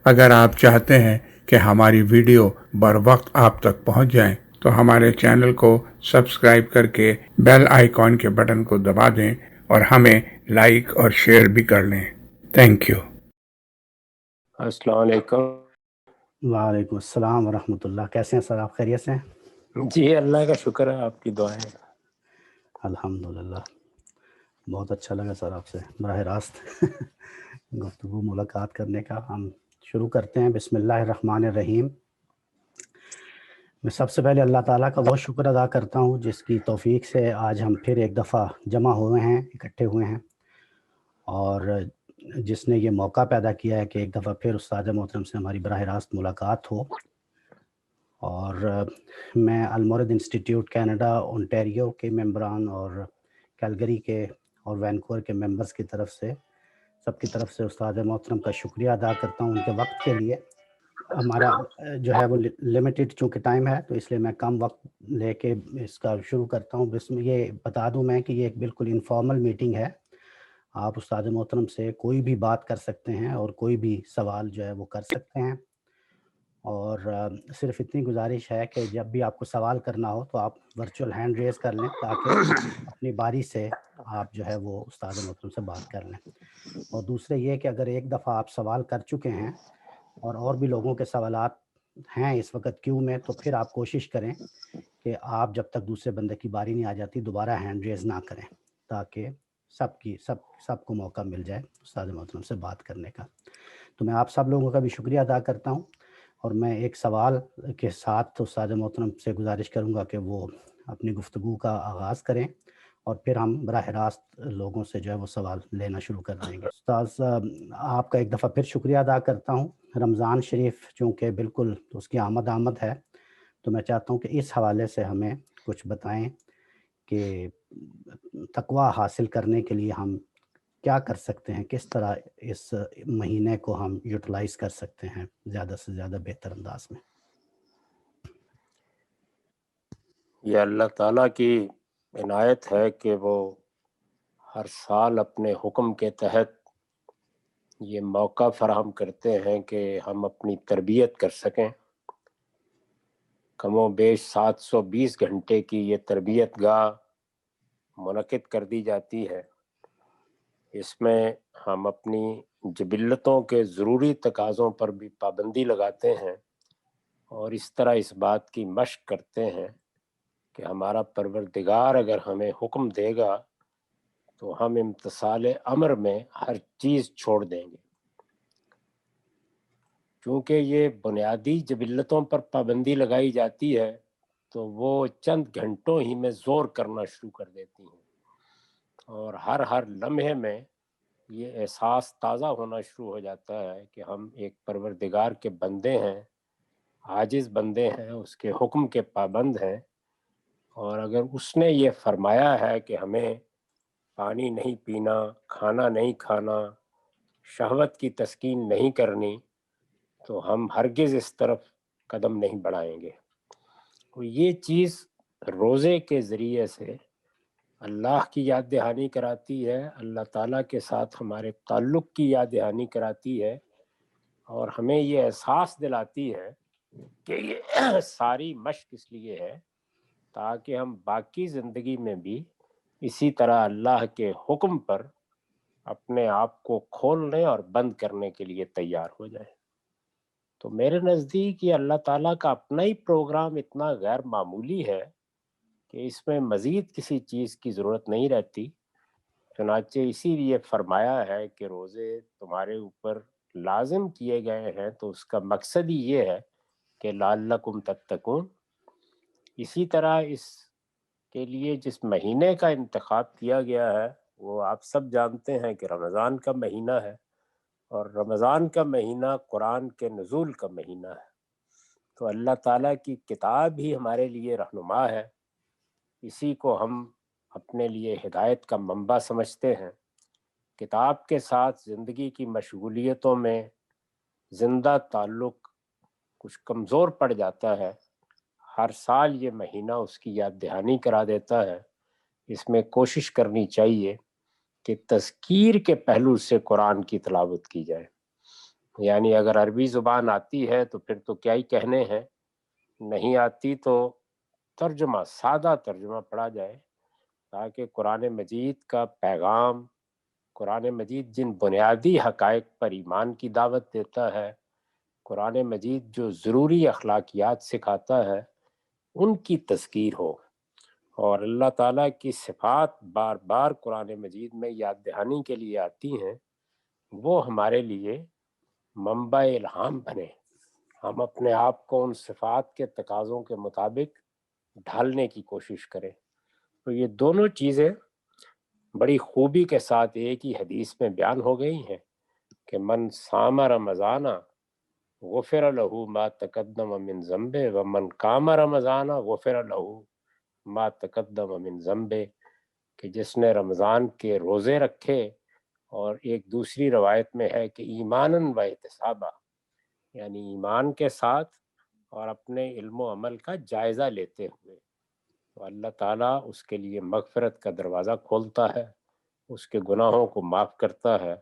اگر آپ چاہتے ہیں کہ ہماری ویڈیو بر وقت آپ تک پہنچ جائیں تو ہمارے چینل کو سبسکرائب کر کے بیل آئیکن کے بٹن کو دبا دیں اور ہمیں لائک اور شیئر بھی کر لیں۔ Thank you. السلام علیکم۔ وعلیکم السلام ورحمۃ اللہ۔ کیسے ہیں سر آپ؟ خیریت سے ہیں؟ جی اللہ کا شکر ہے، آپ کی دعائیں۔ الحمدللہ، بہت اچھا لگا سر آپ سے براہ راست گفتگو ملاقات کرنے کا۔ ہم شروع کرتے ہیں۔ بسم اللہ الرحمن الرحیم۔ میں سب سے پہلے اللہ تعالیٰ کا بہت شکر ادا کرتا ہوں جس کی توفیق سے آج ہم پھر ایک دفعہ جمع ہوئے ہیں، اکٹھے ہوئے ہیں، اور جس نے یہ موقع پیدا کیا ہے کہ ایک دفعہ پھر استاد محترم سے ہماری براہ راست ملاقات ہو۔ اور میں المورد انسٹیٹیوٹ کینیڈا اونٹیریو کے ممبران اور کیلگری کے اور وینکوور کے ممبرز کی طرف سے سب کی طرف سے استاد محترم کا شکریہ ادا کرتا ہوں ان کے وقت کے لیے۔ ہمارا جو ہے وہ لمیٹڈ چونکہ ٹائم ہے تو اس لیے میں کم وقت لے کے اس کا شروع کرتا ہوں۔ بس میں یہ بتا دوں میں کہ یہ ایک بالکل انفارمل میٹنگ ہے۔ آپ استاد محترم سے کوئی بھی بات کر سکتے ہیں اور کوئی بھی سوال جو ہے وہ کر سکتے ہیں، اور صرف اتنی گزارش ہے کہ جب بھی آپ کو سوال کرنا ہو تو آپ ورچوئل ہینڈ ریز کر لیں تاکہ اپنی باری سے آپ جو ہے وہ استاد محترم سے بات کر لیں۔ اور دوسرے یہ کہ اگر ایک دفعہ آپ سوال کر چکے ہیں اور بھی لوگوں کے سوالات ہیں اس وقت کیو میں، تو پھر آپ کوشش کریں کہ آپ جب تک دوسرے بندے کی باری نہیں آ جاتی دوبارہ ہینڈ ریز نہ کریں تاکہ سب کو موقع مل جائے استاد محترم سے بات کرنے کا۔ تو میں آپ سب لوگوں کا بھی شکریہ ادا کرتا ہوں، اور میں ایک سوال کے ساتھ استاد محترم سے گزارش کروں گا کہ وہ اپنی گفتگو کا آغاز کریں اور پھر ہم براہ راست لوگوں سے جو ہے وہ سوال لینا شروع کر دیں گے۔ استاد آپ کا ایک دفعہ پھر شکریہ ادا کرتا ہوں۔ رمضان شریف چونکہ بالکل اس کی آمد ہے، تو میں چاہتا ہوں کہ اس حوالے سے ہمیں کچھ بتائیں کہ تقوی حاصل کرنے کے لیے ہم کیا کر سکتے ہیں، کس طرح اس مہینے کو ہم یوٹیلائز کر سکتے ہیں زیادہ سے زیادہ بہتر انداز میں۔ یہ اللہ تعالیٰ کی عنایت ہے کہ وہ ہر سال اپنے حکم کے تحت یہ موقع فراہم کرتے ہیں کہ ہم اپنی تربیت کر سکیں۔ کم و بیش 720 گھنٹے کی یہ تربیت گاہ منعقد کر دی جاتی ہے۔ اس میں ہم اپنی جبلتوں کے ضروری تقاضوں پر بھی پابندی لگاتے ہیں، اور اس طرح اس بات کی مشق کرتے ہیں کہ ہمارا پروردگار اگر ہمیں حکم دے گا تو ہم امتثال امر میں ہر چیز چھوڑ دیں گے۔ چونکہ یہ بنیادی جبلتوں پر پابندی لگائی جاتی ہے تو وہ چند گھنٹوں ہی میں زور کرنا شروع کر دیتی ہیں، اور ہر لمحے میں یہ احساس تازہ ہونا شروع ہو جاتا ہے کہ ہم ایک پروردگار کے بندے ہیں، عاجز بندے ہیں، اس کے حکم کے پابند ہیں، اور اگر اس نے یہ فرمایا ہے کہ ہمیں پانی نہیں پینا، کھانا نہیں کھانا، شہوت کی تسکین نہیں کرنی، تو ہم ہرگز اس طرف قدم نہیں بڑھائیں گے۔ تو یہ چیز روزے کے ذریعے سے اللہ کی یاد دہانی کراتی ہے، اللہ تعالیٰ کے ساتھ ہمارے تعلق کی یاد دہانی کراتی ہے، اور ہمیں یہ احساس دلاتی ہے کہ یہ ساری مشق اس لیے ہے تاکہ ہم باقی زندگی میں بھی اسی طرح اللہ کے حکم پر اپنے آپ کو کھولنے اور بند کرنے کے لیے تیار ہو جائیں۔ تو میرے نزدیک یہ اللہ تعالیٰ کا اپنا ہی پروگرام اتنا غیر معمولی ہے کہ اس میں مزید کسی چیز کی ضرورت نہیں رہتی۔ چنانچہ اسی لیے فرمایا ہے کہ روزے تمہارے اوپر لازم کیے گئے ہیں، تو اس کا مقصد ہی یہ ہے کہ لعلکم تتقون۔ اسی طرح اس کے لیے جس مہینے کا انتخاب کیا گیا ہے وہ آپ سب جانتے ہیں کہ رمضان کا مہینہ ہے، اور رمضان کا مہینہ قرآن کے نزول کا مہینہ ہے۔ تو اللہ تعالیٰ کی کتاب ہی ہمارے لیے رہنما ہے، اسی کو ہم اپنے لیے ہدایت کا منبع سمجھتے ہیں۔ کتاب کے ساتھ زندگی کی مشغولیتوں میں زندہ تعلق کچھ کمزور پڑ جاتا ہے۔ ہر سال یہ مہینہ اس کی یاد دہانی کرا دیتا ہے۔ اس میں کوشش کرنی چاہیے کہ تذکیر کے پہلو سے قرآن کی تلاوت کی جائے۔ یعنی اگر عربی زبان آتی ہے تو پھر تو کیا ہی کہنے ہیں، نہیں آتی تو ترجمہ، سادہ ترجمہ پڑھا جائے، تاکہ قرآن مجید کا پیغام، قرآن مجید جن بنیادی حقائق پر ایمان کی دعوت دیتا ہے، قرآن مجید جو ضروری اخلاقیات سکھاتا ہے، ان کی تذکیر ہو، اور اللہ تعالیٰ کی صفات بار بار قرآن مجید میں یاد دہانی کے لیے آتی ہیں، وہ ہمارے لیے منبع الہام بنے، ہم اپنے آپ کو ان صفات کے تقاضوں کے مطابق ڈھالنے کی کوشش کریں۔ تو یہ دونوں چیزیں بڑی خوبی کے ساتھ ایک ہی حدیث میں بیان ہو گئی ہیں کہ من صام رمضان غفر له ما تقدم من ذنبه ومن قام رمضان غفر له ما تقدم من ذنبه، کہ جس نے رمضان کے روزے رکھے، اور ایک دوسری روایت میں ہے کہ ایماناً و احتسابا، یعنی ایمان کے ساتھ اور اپنے علم و عمل کا جائزہ لیتے ہوئے، تو اللہ تعالیٰ اس کے لیے مغفرت کا دروازہ کھولتا ہے، اس کے گناہوں کو معاف کرتا ہے،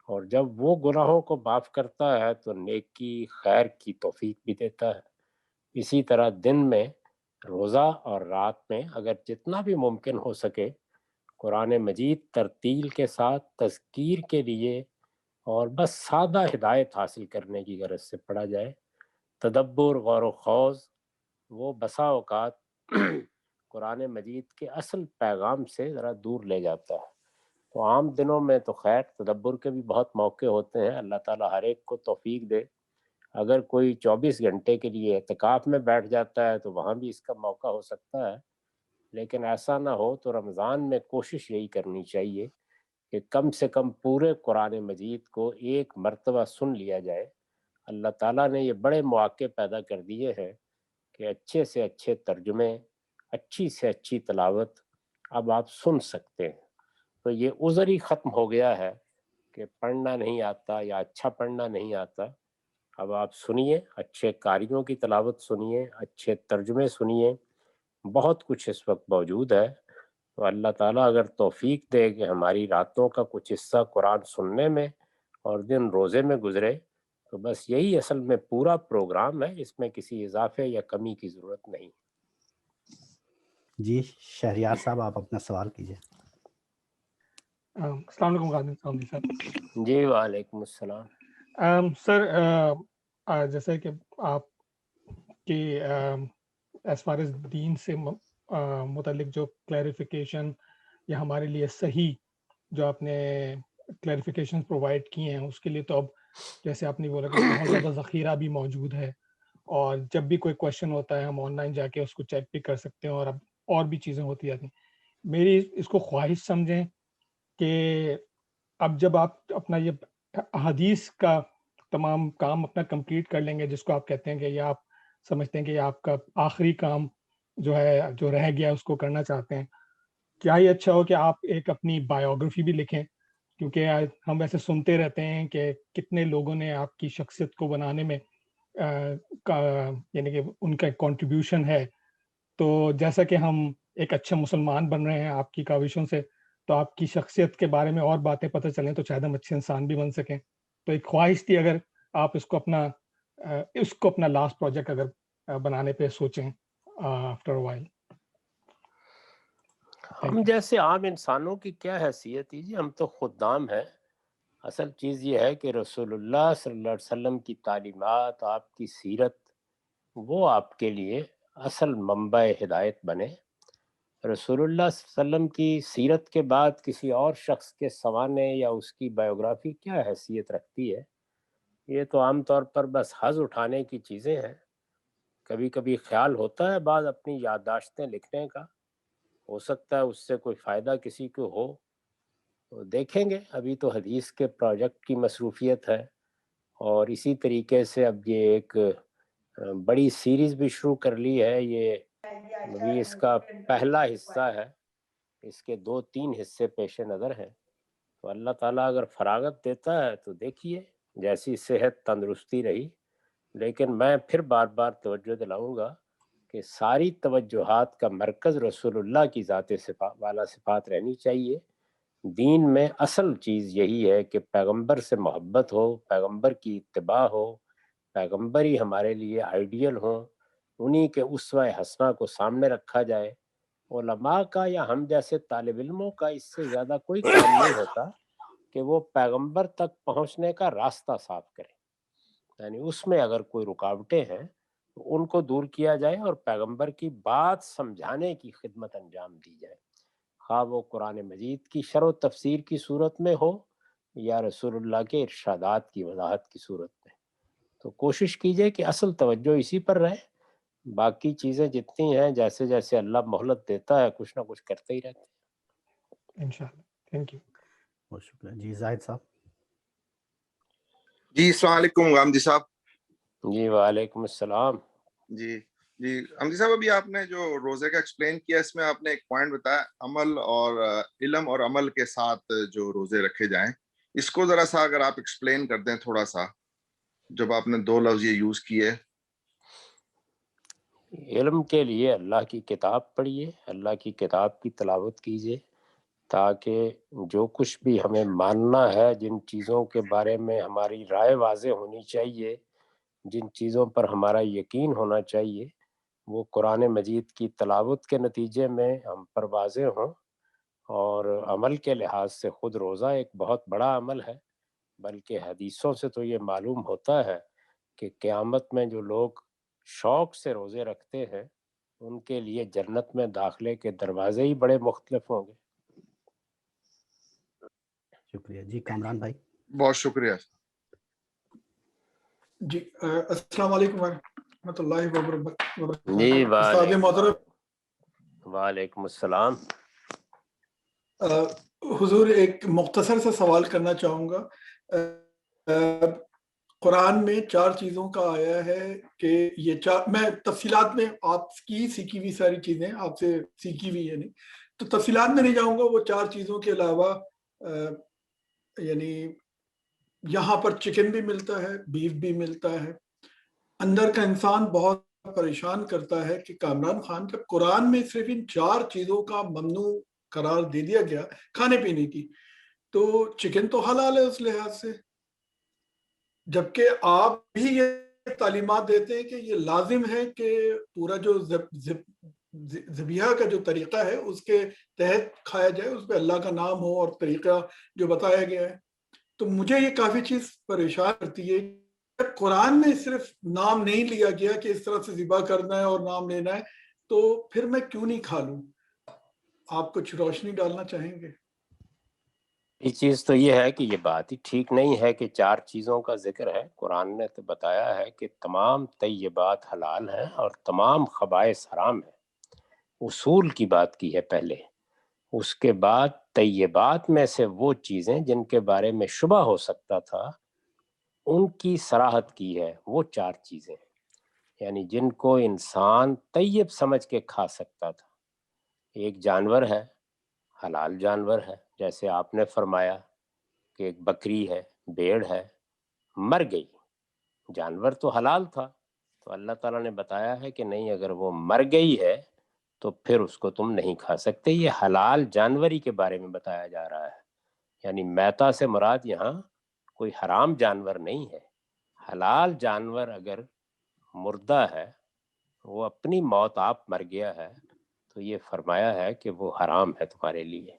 اور جب وہ گناہوں کو معاف کرتا ہے تو نیکی خیر کی توفیق بھی دیتا ہے۔ اسی طرح دن میں روزہ اور رات میں اگر جتنا بھی ممکن ہو سکے قرآن مجید ترتیل کے ساتھ تذکیر کے لیے اور بس سادہ ہدایت حاصل کرنے کی غرض سے پڑھا جائے، تدبر، غور و خوض، وہ بسا اوقات قرآن مجید کے اصل پیغام سے ذرا دور لے جاتا ہے۔ تو عام دنوں میں تو خیر تدبر کے بھی بہت موقع ہوتے ہیں، اللہ تعالیٰ ہر ایک کو توفیق دے۔ اگر کوئی 24 گھنٹے کے لیے اعتکاف میں بیٹھ جاتا ہے تو وہاں بھی اس کا موقع ہو سکتا ہے، لیکن ایسا نہ ہو تو رمضان میں کوشش یہی کرنی چاہیے کہ کم سے کم پورے قرآن مجید کو ایک مرتبہ سن لیا جائے۔ اللہ تعالیٰ نے یہ بڑے مواقع پیدا کر دیے ہیں کہ اچھے سے اچھے ترجمے، اچھی سے اچھی تلاوت اب آپ سن سکتے ہیں۔ تو یہ عذر ہی ختم ہو گیا ہے کہ پڑھنا نہیں آتا یا اچھا پڑھنا نہیں آتا۔ اب آپ سنیے، اچھے قاریوں کی تلاوت سنیے، اچھے ترجمے سنیے، بہت کچھ اس وقت موجود ہے۔ تو اللہ تعالیٰ اگر توفیق دے کہ ہماری راتوں کا کچھ حصہ قرآن سننے میں اور دن روزے میں گزرے، تو بس یہی اصل میں پورا پروگرام ہے، اس میں کسی اضافے یا کمی کی ضرورت نہیں۔ جی شہریار صاحب آپ اپنا سوال کیجیے۔ السلام علیکم غازی صاحب۔ جی وعلیکم السلام۔ سر جیسے کہ آپ کی ایز فار ایز دین سے متعلق جو کلیریفیکیشن یا ہمارے لیے صحیح جو آپ نے کلیریفیکیشن پرووائڈ کی ہیں، اس کے لیے تو اب جیسے آپ نے بولا کہ بہت زیادہ ذخیرہ بھی موجود ہے، اور جب بھی کوئی کویشچن ہوتا ہے ہم آن لائن جا کے اس کو چیک بھی کر سکتے ہیں، اور اب اور بھی چیزیں ہوتی جاتی ہیں۔ میری اس کو خواہش سمجھیں کہ اب جب آپ اپنا یہ حدیث کا تمام کام اپنا کمپلیٹ کر لیں گے، جس کو آپ کہتے ہیں کہ یہ آپ سمجھتے ہیں کہ یہ آپ کا آخری کام جو ہے، جو رہ گیا اس کو کرنا چاہتے ہیں، کیا ہی اچھا ہو کہ آپ ایک اپنی بایوگرافی بھی لکھیں، کیونکہ ہم ایسے سنتے رہتے ہیں کہ کتنے لوگوں نے آپ کی شخصیت کو بنانے میں یعنی کہ ان کا کنٹریبیوشن ہے۔ تو جیسا کہ ہم ایک اچھے مسلمان بن رہے ہیں آپ کی کاوشوں سے، تو آپ کی شخصیت کے بارے میں اور باتیں پتہ چلیں تو شاید ہم اچھے انسان بھی بن سکیں۔ تو ایک خواہش تھی اگر آپ اس کو اپنا لاسٹ پروجیکٹ اگر بنانے پہ سوچیں آفٹر وائل۔ ہم جیسے عام انسانوں کی کیا حیثیت ہے جی، ہم تو خدام ہیں۔ اصل چیز یہ ہے کہ رسول اللہ صلی اللہ علیہ وسلم کی تعلیمات، آپ کی سیرت، وہ آپ کے لیے اصل منبع ہدایت بنے۔ رسول اللہ صلی اللہ علیہ وسلم کی سیرت کے بعد کسی اور شخص کے سوانے یا اس کی بایوگرافی کیا حیثیت رکھتی ہے؟ یہ تو عام طور پر بس حظ اٹھانے کی چیزیں ہیں۔ کبھی کبھی خیال ہوتا ہے بعض اپنی یادداشتیں لکھنے کا، ہو سکتا ہے اس سے کوئی فائدہ کسی کو ہو، تو دیکھیں گے۔ ابھی تو حدیث کے پروجیکٹ کی مصروفیت ہے، اور اسی طریقے سے اب یہ ایک بڑی سیریز بھی شروع کر لی ہے۔ یہ ابھی اس کا پہلا حصہ ہے، اس کے 2-3 حصے پیش نظر ہیں۔ تو اللہ تعالیٰ اگر فراغت دیتا ہے تو دیکھیے، جیسی صحت تندرستی رہی۔ لیکن میں پھر بار بار توجہ دلاؤں گا کہ ساری توجہات کا مرکز رسول اللہ کی ذات والا صفات رہنی چاہیے، دین میں اصل چیز یہی ہے کہ پیغمبر سے محبت ہو، پیغمبر کی اتباع ہو، پیغمبر ہی ہمارے لیے آئیڈیل ہوں، انہی کے اسوہ حسنہ کو سامنے رکھا جائے۔ علماء کا یا ہم جیسے طالب علموں کا اس سے زیادہ کوئی کام نہیں ہوتا کہ وہ پیغمبر تک پہنچنے کا راستہ صاف کرے، یعنی اس میں اگر کوئی رکاوٹیں ہیں تو ان کو دور کیا جائے اور پیغمبر کی بات سمجھانے کی خدمت انجام دی جائے، خواہ وہ قرآن مجید کی شرح و تفسیر کی صورت میں ہو یا رسول اللہ کے ارشادات کی وضاحت کی صورت میں۔ تو کوشش کیجئے کہ اصل توجہ اسی پر رہے، باقی چیزیں جتنی ہیں جیسے جیسے اللہ مہلت دیتا ہے کچھ نہ کچھ کرتے ہی رہتے ہیں انشاءاللہ۔ تھینک یو، بہت شکریہ جی۔ زاہد صاحب جی السلام علیکم غامدی صاحب۔ جی وعلیکم السلام۔ جی غامدی صاحب، ابھی آپ نے جو روزے کا ایکسپلین کیا، اس میں آپ نے ایک پوائنٹ بتایا عمل اور علم اور عمل کے ساتھ جو روزے رکھے جائیں، اس کو ذرا سا اگر آپ ایکسپلین کر دیں تھوڑا سا، جب آپ نے دو لفظ یہ یوز کیے۔ علم کے لیے اللہ کی کتاب پڑھیے، اللہ کی کتاب کی تلاوت کیجیے، تاکہ جو کچھ بھی ہمیں ماننا ہے، جن چیزوں کے بارے میں ہماری رائے واضح ہونی چاہیے، جن چیزوں پر ہمارا یقین ہونا چاہیے، وہ قرآن مجید کی تلاوت کے نتیجے میں ہم پر واضح ہوں۔ اور عمل کے لحاظ سے خود روزہ ایک بہت بڑا عمل ہے، بلکہ حدیثوں سے تو یہ معلوم ہوتا ہے کہ قیامت میں جو لوگ شوق سے روزے رکھتے ہیں ان کے لیے جنت میں داخلے کے دروازے ہی بڑے مختلف ہوں گے۔ شکریہ جی۔ کامران بھائی بہت شکریہ۔ جی السلام علیکم ورحمۃ اللہ وبرکاتہ۔ جی استاد محترم، وعلیکم السلام۔ حضور ایک مختصر سا سوال کرنا چاہوں گا۔ قرآن میں 4 چیزوں کا آیا ہے کہ یہ 4، میں تفصیلات میں آپ کی سیکھی ہوئی ساری چیزیں آپ سے سیکھی ہوئی یعنی تو تفصیلات میں نہیں جاؤں گا، وہ 4 چیزوں کے علاوہ یعنی یہاں پر چکن بھی ملتا ہے، بیف بھی ملتا ہے۔ اندر کا انسان بہت پریشان کرتا ہے کہ کامران خان جب قرآن میں صرف ان 4 چیزوں کا ممنوع قرار دے دیا گیا کھانے پینے کی، تو چکن تو حلال ہے اس لحاظ سے، جبکہ آپ بھی یہ تعلیمات دیتے ہیں کہ یہ لازم ہے کہ پورا جو ذبیحہ کا جو طریقہ ہے اس کے تحت کھایا جائے، اس پہ اللہ کا نام ہو اور طریقہ جو بتایا گیا ہے۔ تو مجھے یہ کافی چیز پریشان کرتی ہے، قرآن میں صرف نام نہیں لیا گیا کہ اس طرح سے ذبح کرنا ہے اور نام لینا ہے، تو پھر میں کیوں نہیں کھا لوں؟ آپ کچھ روشنی ڈالنا چاہیں گے؟ یہ چیز تو یہ ہے کہ یہ بات ہی ٹھیک نہیں ہے کہ 4 چیزوں کا ذکر ہے۔ قرآن نے تو بتایا ہے کہ تمام طیبات حلال ہیں اور تمام خبائث حرام ہیں، اصول کی بات کی ہے پہلے، اس کے بعد طیبات میں سے وہ چیزیں جن کے بارے میں شبہ ہو سکتا تھا ان کی صراحت کی ہے، وہ 4 چیزیں یعنی جن کو انسان طیب سمجھ کے کھا سکتا تھا۔ ایک جانور ہے، حلال جانور ہے، جیسے آپ نے فرمایا کہ ایک بکری ہے، بھیڑ ہے، مر گئی، جانور تو حلال تھا، تو اللہ تعالیٰ نے بتایا ہے کہ نہیں، اگر وہ مر گئی ہے تو پھر اس کو تم نہیں کھا سکتے۔ یہ حلال جانوری کے بارے میں بتایا جا رہا ہے، یعنی میتا سے مراد یہاں کوئی حرام جانور نہیں ہے۔ حلال جانور اگر مردہ ہے، وہ اپنی موت آپ مر گیا ہے، تو یہ فرمایا ہے کہ وہ حرام ہے تمہارے لیے۔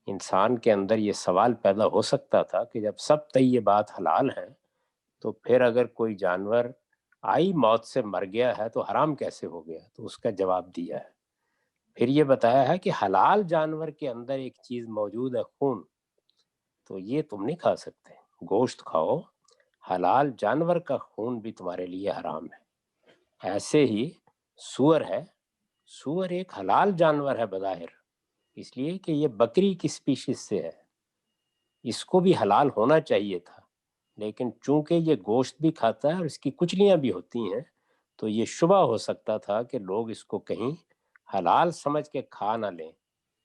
انسان کے اندر یہ سوال پیدا ہو سکتا تھا کہ جب سب طیبات حلال ہیں تو پھر اگر کوئی جانور آئی موت سے مر گیا ہے تو حرام کیسے ہو گیا؟ تو اس کا جواب دیا ہے۔ پھر یہ بتایا ہے کہ حلال جانور کے اندر ایک چیز موجود ہے، خون، تو یہ تم نہیں کھا سکتے، گوشت کھاؤ، حلال جانور کا خون بھی تمہارے لیے حرام ہے۔ ایسے ہی سور ہے، سور ایک حلال جانور ہے بظاہر، اس لیے کہ یہ بکری کی سپیشیز سے ہے، اس کو بھی حلال ہونا چاہیے تھا، لیکن چونکہ یہ گوشت بھی کھاتا ہے اور اس کی کچلیاں بھی ہوتی ہیں، تو یہ شبہ ہو سکتا تھا کہ لوگ اس کو کہیں حلال سمجھ کے کھا نہ لیں۔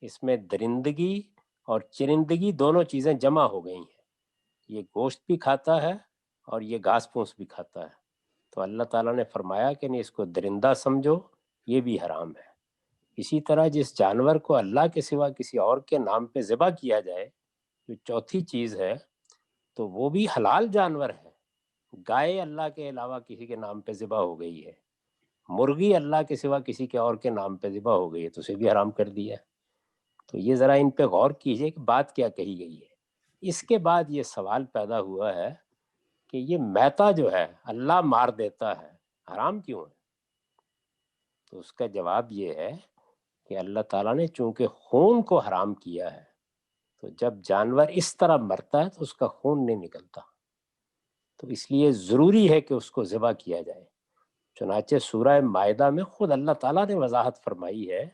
اس میں درندگی اور چرندگی دونوں چیزیں جمع ہو گئی ہیں، یہ گوشت بھی کھاتا ہے اور یہ گھاس پھوس بھی کھاتا ہے، تو اللہ تعالیٰ نے فرمایا کہ نہیں، اس کو درندہ سمجھو، یہ بھی حرام ہے۔ اسی طرح جس جانور کو اللہ کے سوا کسی اور کے نام پہ ذبح کیا جائے، جو چوتھی چیز ہے، تو وہ بھی حلال جانور ہے۔ گائے اللہ کے علاوہ کسی کے نام پہ ذبح ہو گئی ہے، مرغی اللہ کے سوا کسی کے اور کے نام پہ ذبح ہو گئی ہے، تو اسے بھی حرام کر دیا ہے۔ تو یہ ذرا ان پہ غور کیجئے کہ بات کیا کہی گئی ہے۔ اس کے بعد یہ سوال پیدا ہوا ہے کہ یہ میتا جو ہے اللہ مار دیتا ہے، حرام کیوں ہے؟ تو اس کا جواب یہ ہے کہ اللہ تعالیٰ نے چونکہ خون کو حرام کیا ہے، تو جب جانور اس طرح مرتا ہے تو اس کا خون نہیں نکلتا، تو اس لیے ضروری ہے کہ اس کو ذبح کیا جائے۔ چنانچہ سورہ مائدہ میں خود اللہ تعالیٰ نے وضاحت فرمائی ہے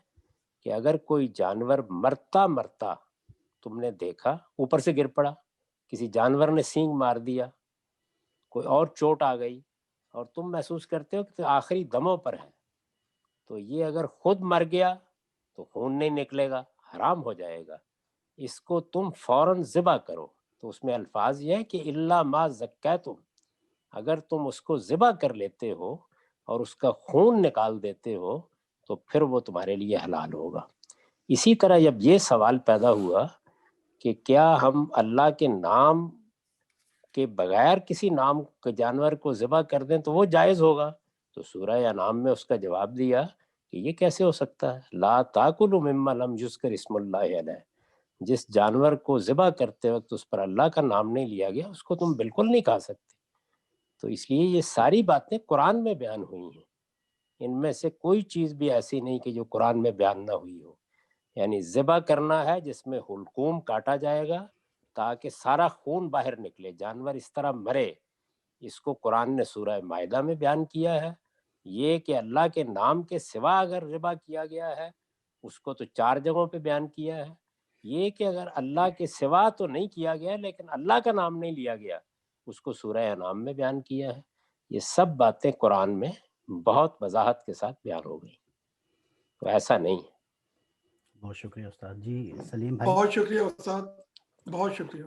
کہ اگر کوئی جانور مرتا مرتا تم نے دیکھا، اوپر سے گر پڑا، کسی جانور نے سینگ مار دیا، کوئی اور چوٹ آ گئی، اور تم محسوس کرتے ہو کہ آخری دموں پر ہے، تو یہ اگر خود مر گیا تو خون نہیں نکلے گا، حرام ہو جائے گا، اس کو تم فوراً ذبح کرو۔ تو اس میں الفاظ یہ ہے کہ الا ما زکیتم، اگر تم اس کو ذبح کر لیتے ہو اور اس کا خون نکال دیتے ہو تو پھر وہ تمہارے لیے حلال ہوگا۔ اسی طرح جب یہ سوال پیدا ہوا کہ کیا ہم اللہ کے نام کے بغیر کسی نام کے جانور کو ذبح کر دیں تو وہ جائز ہوگا، تو سورہ انعام میں اس کا جواب دیا کہ یہ کیسے ہو سکتا ہے، لا تاکلوا مما لم یذکر اسم اللہ علیہ، جس جانور کو ذبح کرتے وقت اس پر اللہ کا نام نہیں لیا گیا اس کو تم بالکل نہیں کھا سکتے۔ تو اس لیے یہ ساری باتیں قرآن میں بیان ہوئی ہیں، ان میں سے کوئی چیز بھی ایسی نہیں کہ جو قرآن میں بیان نہ ہوئی ہو۔ یعنی ذبح کرنا ہے جس میں حلقوم کاٹا جائے گا تاکہ سارا خون باہر نکلے، جانور اس طرح مرے، اس کو قرآن نے سورہ مائدہ میں بیان کیا ہے۔ یہ کہ اللہ کے نام کے سوا اگر ذبح کیا گیا ہے اس کو تو 4 جگہوں پہ بیان کیا ہے۔ یہ کہ اگر اللہ کے سوا تو نہیں کیا گیا لیکن اللہ کا نام نہیں لیا گیا اس کو سورہ انعام میں بیان کیا ہے۔ یہ سب باتیں قرآن میں بہت وضاحت کے ساتھ بیان ہو گئی، تو ایسا نہیں ہے۔ بہت شکریہ استاد جی۔ سلیم بھائی۔ بہت شکریہ استاد، بہت شکریہ۔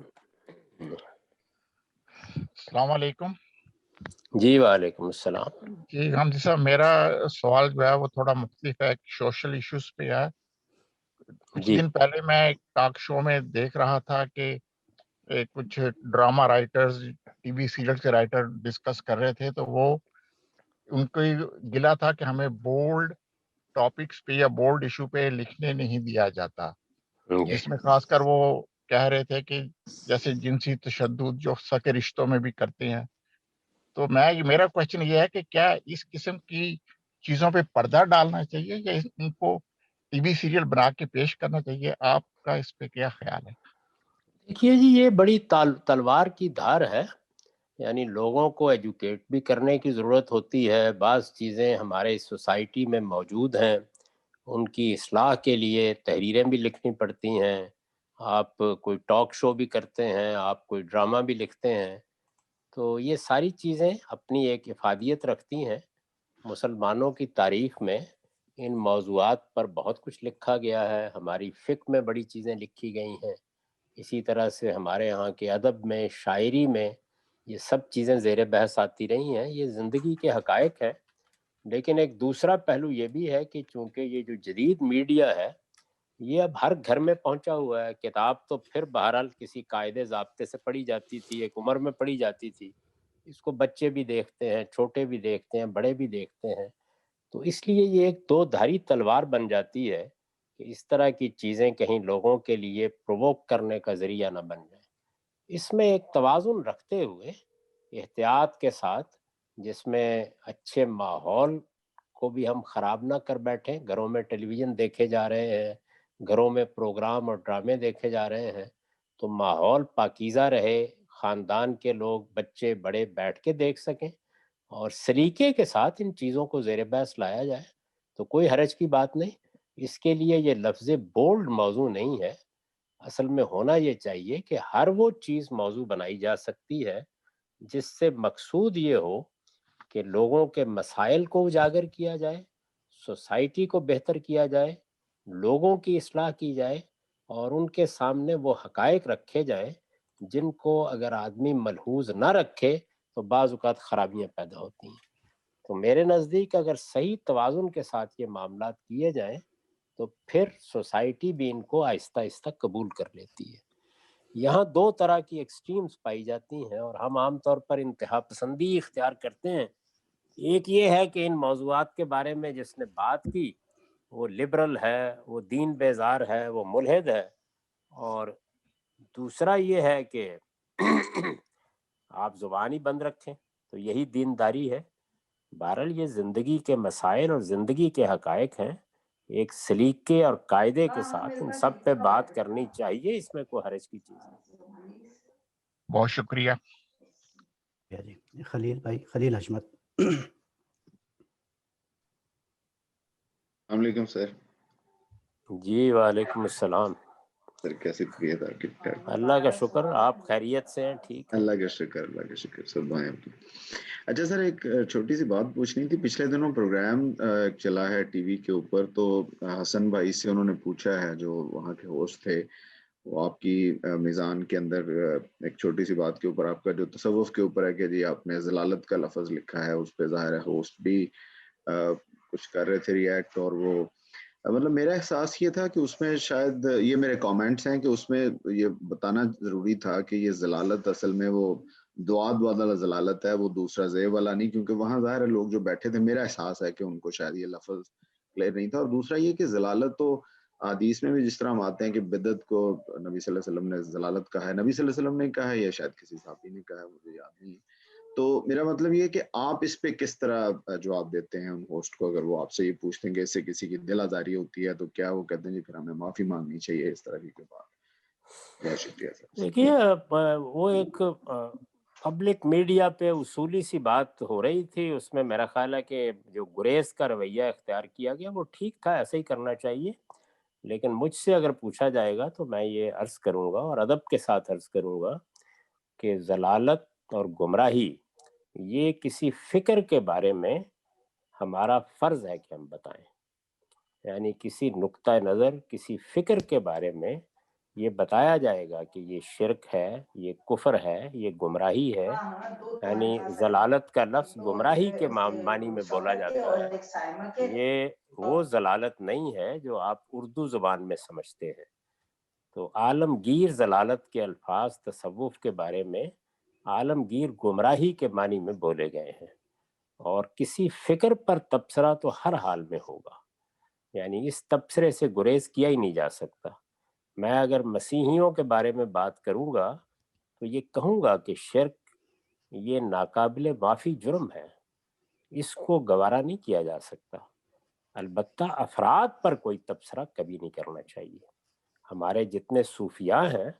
السلام علیکم۔ جی وعلیکم السلام۔ جی حمزہ صاحب، میرا سوال جو ہے وہ تھوڑا مختلف ہے، سوشل ایشوز پہ ہے۔ کچھ جی دن پہلے میں ایک ٹاک شو میں دیکھ رہا تھا کہ کچھ drama writers, T V serial کے رائٹر ڈسکس کر رہے تھے، تو وہ ان کو گلا تھا کہ ہمیں بولڈ ٹاپکس پہ یا بولڈ ایشو پہ لکھنے نہیں دیا جاتا، جس میں خاص کر وہ کہہ رہے تھے کہ جیسے جنسی تشدد جو سکے رشتوں میں بھی کرتے ہیں۔ تو میرا کوشچن یہ ہے کہ کیا اس قسم کی چیزوں پہ پردہ ڈالنا چاہیے یا ان کو ٹی وی سیریل بنا کے پیش کرنا چاہیے؟ آپ کا اس پہ کیا خیال ہے؟ دیکھیے جی، یہ بڑی تلوار کی دھار ہے، یعنی لوگوں کو ایجوکیٹ بھی کرنے کی ضرورت ہوتی ہے۔ بعض چیزیں ہمارے سوسائٹی میں موجود ہیں، ان کی اصلاح کے لیے تحریریں بھی لکھنی پڑتی ہیں، آپ کوئی ٹاک شو بھی کرتے ہیں، آپ کوئی ڈرامہ بھی لکھتے ہیں، تو یہ ساری چیزیں اپنی ایک افادیت رکھتی ہیں۔ مسلمانوں کی تاریخ میں ان موضوعات پر بہت کچھ لکھا گیا ہے، ہماری فقہ میں بڑی چیزیں لکھی گئی ہیں، اسی طرح سے ہمارے ہاں کے ادب میں، شاعری میں یہ سب چیزیں زیر بحث آتی رہی ہیں، یہ زندگی کے حقائق ہیں۔ لیکن ایک دوسرا پہلو یہ بھی ہے کہ چونکہ یہ جو جدید میڈیا ہے یہ اب ہر گھر میں پہنچا ہوا ہے، کتاب تو پھر بہرحال کسی قاعدے ضابطے سے پڑھی جاتی تھی، ایک عمر میں پڑھی جاتی تھی، اس کو بچے بھی دیکھتے ہیں، چھوٹے بھی دیکھتے ہیں، بڑے بھی دیکھتے ہیں، تو اس لیے یہ ایک دو دھاری تلوار بن جاتی ہے کہ اس طرح کی چیزیں کہیں لوگوں کے لیے پرووک کرنے کا ذریعہ نہ بن جائیں۔ اس میں ایک توازن رکھتے ہوئے احتیاط کے ساتھ، جس میں اچھے ماحول کو بھی ہم خراب نہ کر بیٹھیں، گھروں میں ٹیلی ویژن دیکھے جا رہے ہیں، گھروں میں پروگرام اور ڈرامے دیکھے جا رہے ہیں، تو ماحول پاکیزہ رہے، خاندان کے لوگ بچے بڑے بیٹھ کے دیکھ سکیں اور سلیقے کے ساتھ ان چیزوں کو زیر بحث لایا جائے تو کوئی حرج کی بات نہیں۔ اس کے لیے یہ لفظ بولڈ موضوع نہیں ہے، اصل میں ہونا یہ چاہیے کہ ہر وہ چیز موضوع بنائی جا سکتی ہے جس سے مقصود یہ ہو کہ لوگوں کے مسائل کو اجاگر کیا جائے، سوسائٹی کو بہتر کیا جائے، لوگوں کی اصلاح کی جائے اور ان کے سامنے وہ حقائق رکھے جائیں جن کو اگر آدمی ملحوظ نہ رکھے تو بعض اوقات خرابیاں پیدا ہوتی ہیں۔ تو میرے نزدیک اگر صحیح توازن کے ساتھ یہ معاملات کیے جائیں تو پھر سوسائٹی بھی ان کو آہستہ آہستہ قبول کر لیتی ہے. یہاں دو طرح کی ایکسٹریمز پائی جاتی ہیں اور ہم عام طور پر انتہا پسندی اختیار کرتے ہیں. ایک یہ ہے کہ ان موضوعات کے بارے میں جس نے بات کی وہ لبرل ہے، وہ دین بیزار ہے، وہ ملحد ہے، اور دوسرا یہ ہے کہ آپ زبان ہی بند رکھیں تو یہی دینداری ہے. بہرحال یہ زندگی کے مسائل اور زندگی کے حقائق ہیں، ایک سلیقے اور قاعدے کے ساتھ ان سب پہ بات کرنی چاہیے، اس میں کوئی حرج کی چیز نہیں. بہت شکریہ. جی خلیل بھائی، خلیل حشمت. السلام علیکم سر. جی وعلیکم السلام. سر کیسی طبیعت آپ کی؟ اللہ کا شکر، آپ خیریت سے ہیں؟ ٹھیک ہے، اللہ کا شکر، اللہ کا شکر. سب دعائیں آپ کی. اچھا سر، ایک چھوٹی سی بات پوچھنی تھی. پچھلے دنوں پروگرام چلا ہے ٹی وی کے اوپر، تو حسن بھائی سے انہوں نے پوچھا ہے جو وہاں کے ہوسٹ تھے، وہ آپ کی میزان کے اندر ایک چھوٹی سی بات کے اوپر، آپ کا جو تصوف کے اوپر ہے کہ جی آپ نے ضلالت کا لفظ لکھا ہے، اس پہ ظاہر ہے ہوسٹ بھی کچھ کر رہے تھے ریئیکٹ، اور وہ مطلب میرا احساس یہ تھا کہ اس میں شاید یہ میرے کامنٹس ہیں کہ اس میں یہ بتانا ضروری تھا کہ یہ ضلالت اصل میں وہ دعات والا ضلالت ہے، وہ دوسرا زیب والا نہیں، کیونکہ وہاں ظاہر ہے لوگ جو بیٹھے تھے، میرا احساس ہے کہ ان کو شاید یہ لفظ کلیئر نہیں تھا. اور دوسرا یہ کہ ضلالت تو حدیث میں بھی جس طرح ہم آتے ہیں کہ بدعت کو نبی صلی اللہ علیہ وسلم نے ضلالت کہا ہے، نبی صلی اللہ علیہ وسلم نے کہا ہے یا شاید کسی صحابی نے کہا ہے، مجھے یاد نہیں. تو میرا مطلب یہ ہے کہ آپ اس پہ کس طرح جواب دیتے ہیں ان ہوسٹ کو، اگر وہ آپ سے یہ پوچھتے ہیں کہ اس سے کسی کی دل آزاری ہوتی ہے تو کیا وہ کہتے ہیں جی پھر ہمیں معافی مانگنی چاہیے، اس طرح کی کوئی بات؟ بہت شکریہ سر. دیکھیے وہ ایک پبلک میڈیا پہ اصولی سی بات ہو رہی تھی، اس میں میرا خیال ہے کہ جو گریز کا رویہ اختیار کیا گیا وہ ٹھیک تھا، ایسے ہی کرنا چاہیے. لیکن مجھ سے اگر پوچھا جائے گا تو میں یہ عرض کروں گا اور ادب کے ساتھ عرض کروں گا کہ ضلالت اور گمراہی یہ کسی فکر کے بارے میں ہمارا فرض ہے کہ ہم بتائیں. یعنی کسی نقطہ نظر، کسی فکر کے بارے میں یہ بتایا جائے گا کہ یہ شرک ہے، یہ کفر ہے، یہ گمراہی ہے. یعنی ضلالت کا لفظ گمراہی کے معنی میں بولا جاتا ہے، یہ وہ ضلالت نہیں ہے جو آپ اردو زبان میں سمجھتے ہیں. تو عالمگیر ضلالت کے الفاظ تصوف کے بارے میں عالمگیر گمراہی کے معنی میں بولے گئے ہیں، اور کسی فکر پر تبصرہ تو ہر حال میں ہوگا. یعنی اس تبصرے سے گریز کیا ہی نہیں جا سکتا. میں اگر مسیحیوں کے بارے میں بات کروں گا تو یہ کہوں گا کہ شرک یہ ناقابل معافی جرم ہے، اس کو گوارا نہیں کیا جا سکتا. البتہ افراد پر کوئی تبصرہ کبھی نہیں کرنا چاہیے. ہمارے جتنے صوفیاء ہیں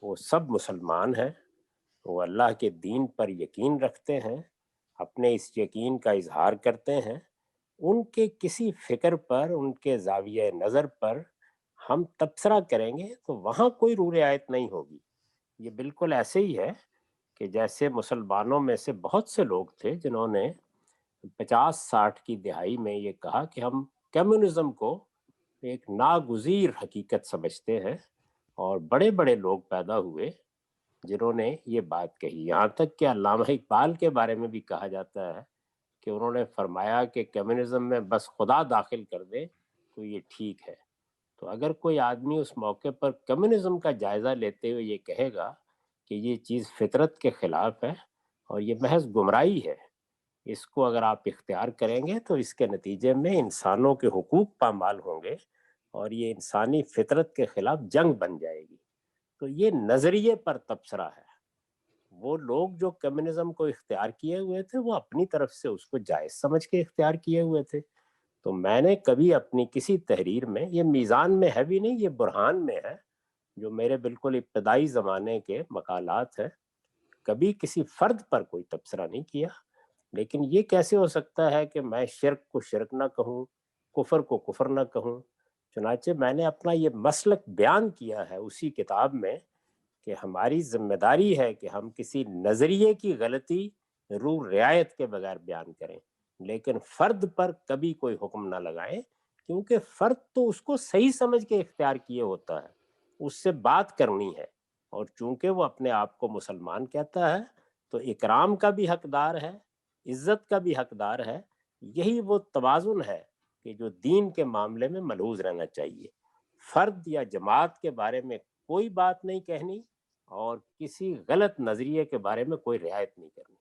وہ سب مسلمان ہیں، وہ اللہ کے دین پر یقین رکھتے ہیں، اپنے اس یقین کا اظہار کرتے ہیں. ان کے کسی فکر پر، ان کے زاویہ نظر پر ہم تبصرہ کریں گے تو وہاں کوئی رو رعایت نہیں ہوگی. یہ بالکل ایسے ہی ہے کہ جیسے مسلمانوں میں سے بہت سے لوگ تھے جنہوں نے 50-60 کی دہائی میں یہ کہا کہ ہم کمیونزم کو ایک ناگزیر حقیقت سمجھتے ہیں، اور بڑے بڑے لوگ پیدا ہوئے جنہوں نے یہ بات کہی. یہاں تک کہ علامہ اقبال کے بارے میں بھی کہا جاتا ہے کہ انہوں نے فرمایا کہ کمیونزم میں بس خدا داخل کر دے تو یہ ٹھیک ہے. تو اگر کوئی آدمی اس موقع پر کمیونزم کا جائزہ لیتے ہوئے یہ کہے گا کہ یہ چیز فطرت کے خلاف ہے اور یہ محض گمراہی ہے، اس کو اگر آپ اختیار کریں گے تو اس کے نتیجے میں انسانوں کے حقوق پامال ہوں گے اور یہ انسانی فطرت کے خلاف جنگ بن جائے گی. تو یہ نظریے پر تبصرہ ہے. وہ لوگ جو کمیونزم کو اختیار کیے ہوئے تھے وہ اپنی طرف سے اس کو جائز سمجھ کے اختیار کیے ہوئے تھے. تو میں نے کبھی اپنی کسی تحریر میں، یہ میزان میں ہے بھی نہیں، یہ برہان میں ہے جو میرے بالکل ابتدائی زمانے کے مقالات ہیں، کبھی کسی فرد پر کوئی تبصرہ نہیں کیا. لیکن یہ کیسے ہو سکتا ہے کہ میں شرک کو شرک نہ کہوں، کفر کو کفر نہ کہوں؟ چنانچہ میں نے اپنا یہ مسلک بیان کیا ہے اسی کتاب میں کہ ہماری ذمہ داری ہے کہ ہم کسی نظریے کی غلطی رو رعایت کے بغیر بیان کریں، لیکن فرد پر کبھی کوئی حکم نہ لگائیں، کیونکہ فرد تو اس کو صحیح سمجھ کے اختیار کیے ہوتا ہے، اس سے بات کرنی ہے. اور چونکہ وہ اپنے آپ کو مسلمان کہتا ہے تو اکرام کا بھی حقدار ہے، عزت کا بھی حقدار ہے. یہی وہ توازن ہے کہ جو دین کے معاملے میں ملحوظ رہنا چاہیے. فرد یا جماعت کے بارے میں کوئی بات نہیں کہنی اور کسی غلط نظریے کے بارے میں کوئی رعایت نہیں کرنی.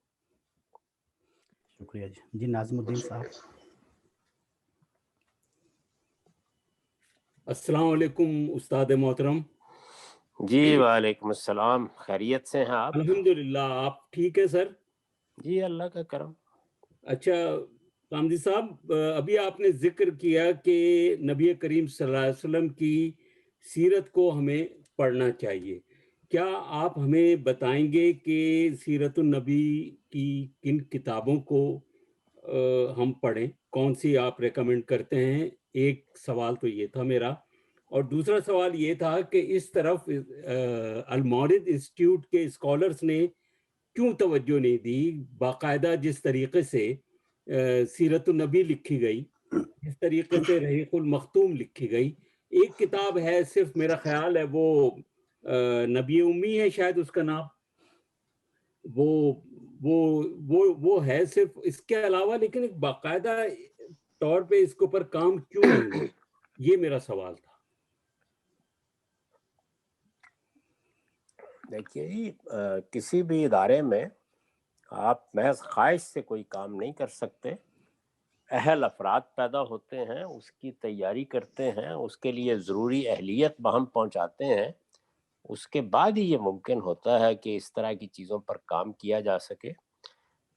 شکریہ جی ناظم الدین صاحب. السلام علیکم استاد محترم. جی وعلیکم السلام. خیریت سے ہیں آپ؟ الحمدللہ. آپ ٹھیک ہے سر؟ جی اللہ کا کرم. اچھا قامدی صاحب، ابھی آپ نے ذکر کیا کہ نبی کریم صلی اللہ علیہ وسلم کی سیرت کو ہمیں پڑھنا چاہیے. کیا آپ ہمیں بتائیں گے کہ سیرت النبی کی کن کتابوں کو ہم پڑھیں؟ کون سی آپ ریکمینڈ کرتے ہیں؟ ایک سوال تو یہ تھا میرا. اور دوسرا سوال یہ تھا کہ اس طرف المورد انسٹیٹیوٹ کے اسکالرز نے کیوں توجہ نہیں دی؟ باقاعدہ جس طریقے سے سیرت النبی لکھی گئی، جس طریقے سے رحیق المختوم لکھی گئی، ایک کتاب ہے صرف میرا خیال ہے وہ نبی امی ہے شاید اس کا نام، وہ ہے صرف اس کے علاوہ، لیکن ایک باقاعدہ طور پہ اس کے اوپر کام کیوں نہیں ہوا؟ یہ میرا سوال تھا. دیکھیے کسی بھی ادارے میں آپ محض خواہش سے کوئی کام نہیں کر سکتے. اہل افراد پیدا ہوتے ہیں، اس کی تیاری کرتے ہیں، اس کے لیے ضروری اہلیت بہم پہنچاتے ہیں، اس کے بعد ہی یہ ممکن ہوتا ہے کہ اس طرح کی چیزوں پر کام کیا جا سکے.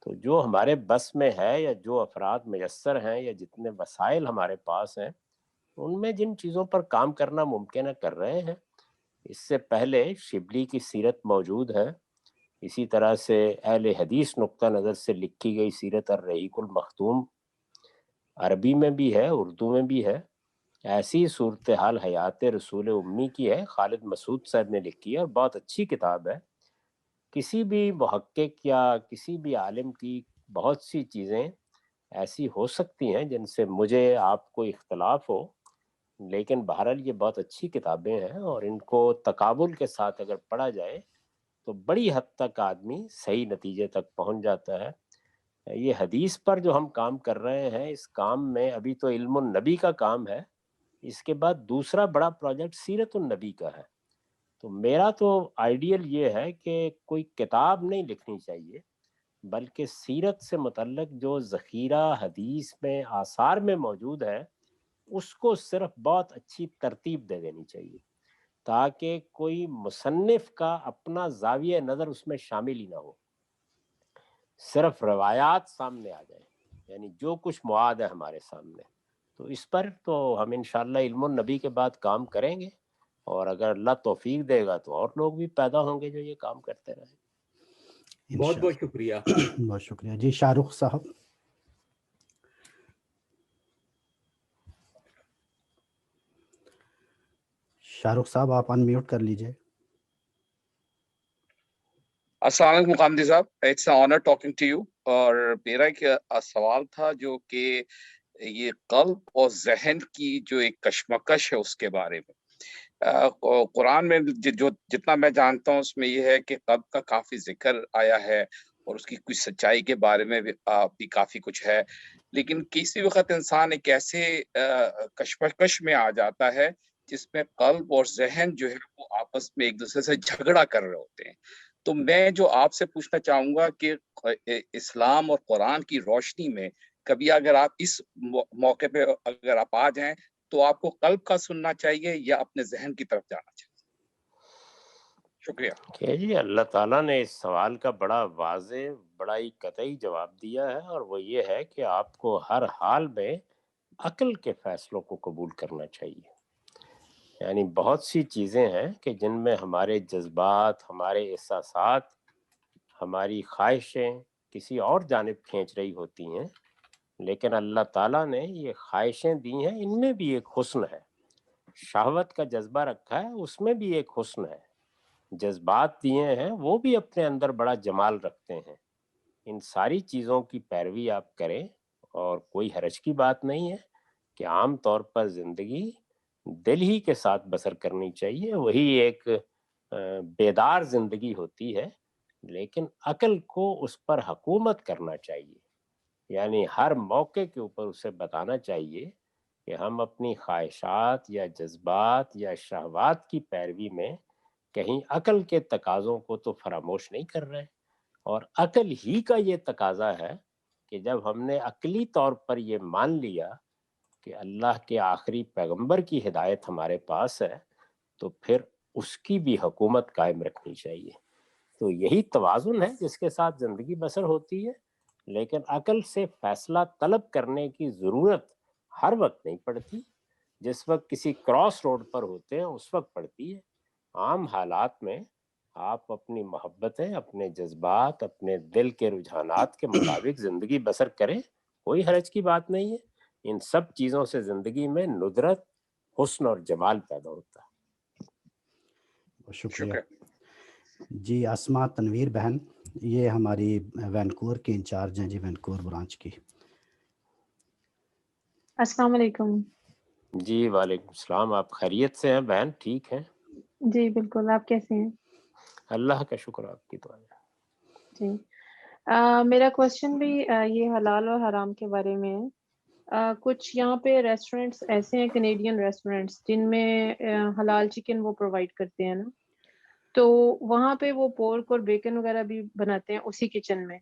تو جو ہمارے بس میں ہے یا جو افراد میسر ہیں یا جتنے وسائل ہمارے پاس ہیں، ان میں جن چیزوں پر کام کرنا ممکن ہے کر رہے ہیں. اس سے پہلے شبلی کی سیرت موجود ہے، اسی طرح سے اہل حدیث نقطہ نظر سے لکھی گئی سیرت الرحیق المختوم عربی میں بھی ہے، اردو میں بھی ہے. ایسی صورتحال حیات رسول امی کی ہے، خالد مسعود صاحب نے لکھی ہے اور بہت اچھی کتاب ہے. کسی بھی محقق یا کسی بھی عالم کی بہت سی چیزیں ایسی ہو سکتی ہیں جن سے مجھے آپ کو اختلاف ہو، لیکن بہرحال یہ بہت اچھی کتابیں ہیں اور ان کو تقابل کے ساتھ اگر پڑھا جائے تو بڑی حد تک آدمی صحیح نتیجے تک پہنچ جاتا ہے. یہ حدیث پر جو ہم کام کر رہے ہیں، اس کام میں ابھی تو علم النبی کا کام ہے، اس کے بعد دوسرا بڑا پروجیکٹ سیرت النبی کا ہے. تو میرا تو آئیڈیل یہ ہے کہ کوئی کتاب نہیں لکھنی چاہیے، بلکہ سیرت سے متعلق جو ذخیرہ حدیث میں آثار میں موجود ہے اس کو صرف بہت اچھی ترتیب دے دینی چاہیے، تاکہ کوئی مصنف کا اپنا زاویہ نظر اس میں شامل ہی نہ ہو، صرف روایات سامنے آ جائیں، یعنی جو کچھ مواد ہے ہمارے سامنے. تو اس پر تو ہم انشاءاللہ علم النبی کے بعد کام کریں گے، اور اگر اللہ توفیق دے گا تو اور لوگ بھی پیدا ہوں گے جو یہ کام کرتے رہیں. بہت بہت شکریہ. بہت شکریہ جی. شاہ رخ صاحب. شاہ رخ صاحب آپ ان میوٹ کر لیجئے. السلام علیکم قامدی صاحب، it's an honour talking to you. اور میرا ایک سوال تھا جو کہ یہ قلب اور ذہن کی جو ایک کشمکش ہے اس کے بارے میں. قرآن میں جو جتنا میں جانتا ہوں اس میں یہ ہے کہ قلب کا کافی ذکر آیا ہے اور اس کی کچھ سچائی کے بارے میں بھی کافی کچھ ہے، لیکن کسی وقت انسان ایک ایسے کشمکش میں آ جاتا ہے جس میں قلب اور ذہن جو ہے وہ آپس میں ایک دوسرے سے جھگڑا کر رہے ہوتے ہیں. تو میں جو آپ سے پوچھنا چاہوں گا کہ اسلام اور قرآن کی روشنی میں کبھی اگر آپ اس موقع پہ اگر آپ آ جائیں تو آپ کو قلب کا سننا چاہیے یا اپنے ذہن کی طرف جانا چاہیے؟ شکریہ. کہ جی اللہ تعالیٰ نے اس سوال کا بڑا واضح، بڑا ہی قطعی جواب دیا ہے، اور وہ یہ ہے کہ آپ کو ہر حال میں عقل کے فیصلوں کو قبول کرنا چاہیے. یعنی بہت سی چیزیں ہیں کہ جن میں ہمارے جذبات، ہمارے احساسات، ہماری خواہشیں کسی اور جانب کھینچ رہی ہوتی ہیں، لیکن اللہ تعالیٰ نے یہ خواہشیں دی ہیں، ان میں بھی ایک حسن ہے. شہوت کا جذبہ رکھا ہے، اس میں بھی ایک حسن ہے. جذبات دیے ہیں وہ بھی اپنے اندر بڑا جمال رکھتے ہیں. ان ساری چیزوں کی پیروی آپ کریں، اور کوئی حرج کی بات نہیں ہے کہ عام طور پر زندگی دل ہی کے ساتھ بسر کرنی چاہیے، وہی ایک بیدار زندگی ہوتی ہے. لیکن عقل کو اس پر حکومت کرنا چاہیے، یعنی ہر موقع کے اوپر اسے بتانا چاہیے کہ ہم اپنی خواہشات یا جذبات یا شہوات کی پیروی میں کہیں عقل کے تقاضوں کو تو فراموش نہیں کر رہے، اور عقل ہی کا یہ تقاضا ہے کہ جب ہم نے عقلی طور پر یہ مان لیا کہ اللہ کے آخری پیغمبر کی ہدایت ہمارے پاس ہے، تو پھر اس کی بھی حکومت قائم رکھنی چاہیے۔ تو یہی توازن ہے جس کے ساتھ زندگی بسر ہوتی ہے، لیکن عقل سے فیصلہ طلب کرنے کی ضرورت ہر وقت نہیں پڑتی، جس وقت کسی کراس روڈ پر ہوتے ہیں اس وقت پڑتی ہے۔ عام حالات میں آپ اپنی محبتیں، اپنے جذبات، اپنے دل کے رجحانات کے مطابق زندگی بسر کریں، کوئی حرج کی بات نہیں ہے۔ ان سب چیزوں سے زندگی میں ندرت، حسن اور جمال پیدا ہوتا ہے۔ شکریہ جی۔ اسما تنویر بہن، یہ ہماری وینکوور کی انچارج ہیں جی، وینکوور برانچ کی۔ السلام علیکم۔ جی وعلیکم السلام۔ آپ خیریت سے ہیں بہن؟ ٹھیک ہیں؟ جی بالکل، آپ کیسے ہیں؟ اللہ کا شکر، آپ کی دعا ہے۔ جی میرا کوشچن بھی یہ حلال اور حرام کے بارے میں ہے۔ کچھ یہاں پہ ریسٹورینٹس ایسے ہیں، کینیڈین ریسٹورینٹس، جن میں حلال چکن وہ پرووائڈ کرتے ہیں نا، تو وہاں پہ وہ پورک اور بیکن وغیرہ بھی بناتے ہیں اسی کچن میں۔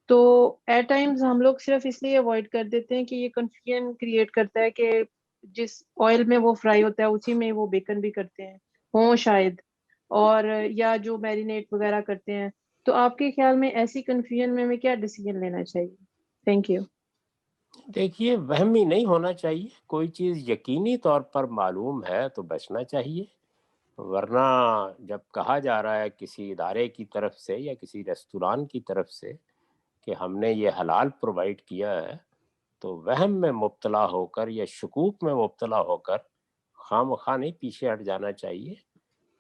تو ایٹ ٹائمز ہم لوگ صرف اس لیے اوائڈ کر دیتے ہیں کہ یہ کنفیوژن کریٹ کرتا ہے کہ جس آئل میں وہ فرائی ہوتا ہے اسی میں وہ بیکن بھی کرتے ہیں ہوں شاید، اور یا جو میرینیٹ وغیرہ کرتے ہیں۔ تو آپ کے خیال میں ایسی کنفیوژن میں ہمیں کیا ڈیسیژن لینا چاہیے؟ Thank you. دیکھیے، وہمی نہیں ہونا چاہیے، کوئی چیز یقینی طور پر معلوم ہے تو بچنا چاہیے، ورنہ جب کہا جا رہا ہے کسی ادارے کی طرف سے یا کسی ریستوران کی طرف سے کہ ہم نے یہ حلال پرووائڈ کیا ہے، تو وہم میں مبتلا ہو کر یا شکوک میں مبتلا ہو کر خواہ مخواہ نہیں پیچھے ہٹ جانا چاہیے۔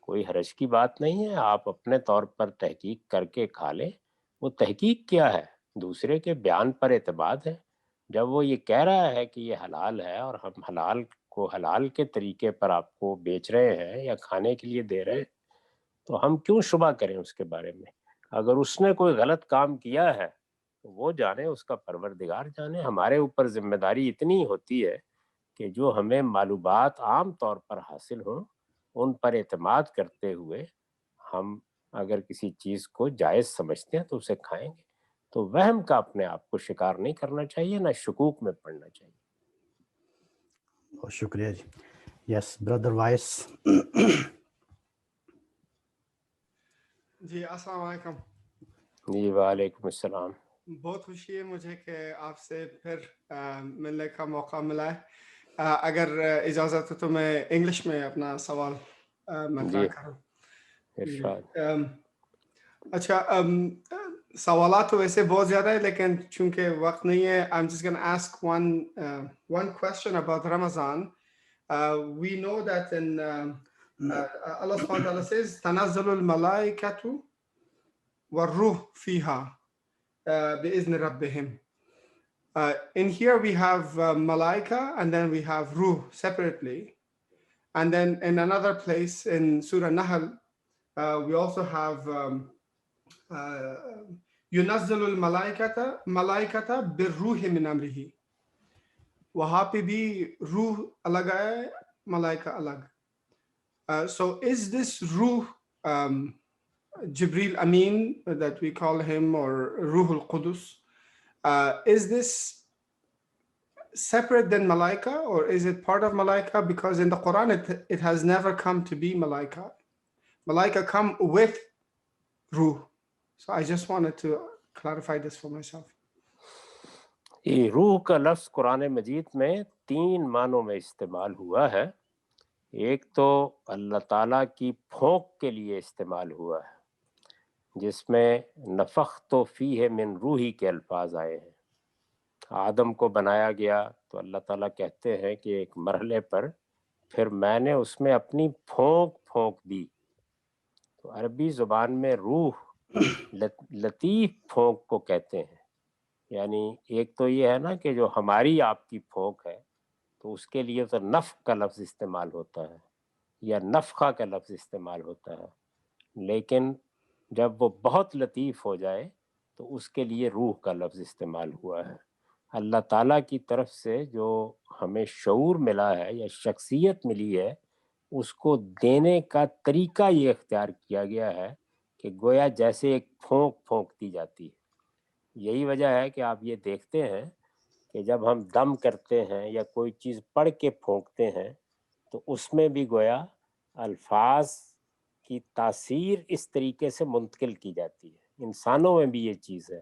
کوئی حرج کی بات نہیں ہے، آپ اپنے طور پر تحقیق کر کے کھا لیں۔ وہ تحقیق کیا ہے؟ دوسرے کے بیان پر اعتماد ہے۔ جب وہ یہ کہہ رہا ہے کہ یہ حلال ہے اور ہم حلال کو حلال کے طریقے پر آپ کو بیچ رہے ہیں یا کھانے کے لیے دے رہے ہیں، تو ہم کیوں شبہ کریں اس کے بارے میں؟ اگر اس نے کوئی غلط کام کیا ہے تو وہ جانے، اس کا پروردگار جانے۔ ہمارے اوپر ذمہ داری اتنی ہوتی ہے کہ جو ہمیں معلومات عام طور پر حاصل ہوں ان پر اعتماد کرتے ہوئے ہم اگر کسی چیز کو جائز سمجھتے ہیں تو اسے کھائیں گے۔ تو وہم کا اپنے آپ کو شکار نہیں کرنا چاہیے، نہ شکوک میں پڑنا چاہیے۔ بہت شکریہ جی۔ Yes brother voice. جی السلام علیکم۔ جی وعلیکم السلام۔ بہت خوشی ہے مجھے کہ آپ سے پھر ملنے کا موقع ملا ہے۔ اگر اجازت ہے تو میں انگلش میں اپنا سوال مطرح کروں۔ ارشاد۔ اچھا، سوالات تو ویسے بہت زیادہ ہے لیکن چونکہ وقت نہیں ہے، I'm just going to ask one question about Ramadan. We know that in Allah subhanahu wa ta'ala says تنزل الملائكة والروح فيها بإذن ربهم. In here we have malaika and then we have ruh separately, and then in another place in Surah Nahl we also have ينزل الملائكة بالروح من أمره. وہاں پہ بھی روح الگ ہے، ملائکہ الگ۔ So is this ruh Jibril Amin that we call him, or Ruhul Qudus, is this separate than Malaika, or is it part of Malaika? Because in the Quran it has never come to be Malaika. Malaika come with Ruh. So I just wanted to clarify this for myself. یہ روح کا لفظ قرآن مجید میں 3 معنوں میں استعمال ہوا ہے۔ ایک تو اللہ تعالیٰ کی پھونک کے لیے استعمال ہوا ہے، جس میں نفخت فیہ من روحی کے الفاظ آئے ہیں۔ آدم کو بنایا گیا تو اللہ تعالیٰ کہتے ہیں کہ ایک مرحلے پر پھر میں نے اس میں اپنی پھونک دی۔ تو عربی زبان میں روح لطیف پھونک کو کہتے ہیں، یعنی ایک تو یہ ہے نا کہ جو ہماری آپ کی پھونک ہے تو اس کے لیے تو نفخ کا لفظ استعمال ہوتا ہے یا نفخہ کا لفظ استعمال ہوتا ہے، لیکن جب وہ بہت لطیف ہو جائے تو اس کے لیے روح کا لفظ استعمال ہوا ہے۔ اللہ تعالیٰ کی طرف سے جو ہمیں شعور ملا ہے یا شخصیت ملی ہے، اس کو دینے کا طریقہ یہ اختیار کیا گیا ہے کہ گویا جیسے ایک پھونک پھونکتی جاتی ہے۔ یہی وجہ ہے کہ آپ یہ دیکھتے ہیں کہ جب ہم دم کرتے ہیں یا کوئی چیز پڑھ کے پھونکتے ہیں تو اس میں بھی گویا الفاظ کی تاثیر اس طریقے سے منتقل کی جاتی ہے۔ انسانوں میں بھی یہ چیز ہے،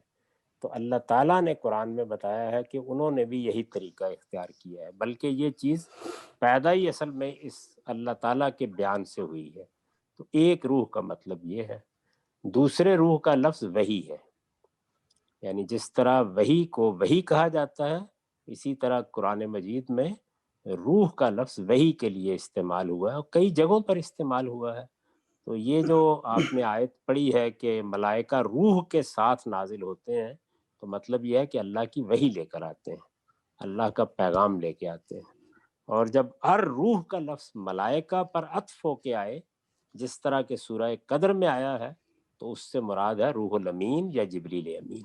تو اللہ تعالیٰ نے قرآن میں بتایا ہے کہ انہوں نے بھی یہی طریقہ اختیار کیا ہے، بلکہ یہ چیز پیدا ہی اصل میں اس اللہ تعالیٰ کے بیان سے ہوئی ہے۔ تو ایک روح کا مطلب یہ ہے۔ دوسرے روح کا لفظ وحی ہے، یعنی جس طرح وحی کو وحی کہا جاتا ہے، اسی طرح قرآن مجید میں روح کا لفظ وحی کے لیے استعمال ہوا ہے اور کئی جگہوں پر استعمال ہوا ہے۔ تو یہ جو آپ نے آیت پڑھی ہے کہ ملائکہ روح کے ساتھ نازل ہوتے ہیں، تو مطلب یہ ہے کہ اللہ کی وحی لے کر آتے ہیں، اللہ کا پیغام لے کے آتے ہیں۔ اور جب ہر روح کا لفظ ملائکہ پر عطف ہو کے آئے، جس طرح کے سورہ قدر میں آیا ہے، تو اس سے مراد ہے روح الامین یا جبریل امین۔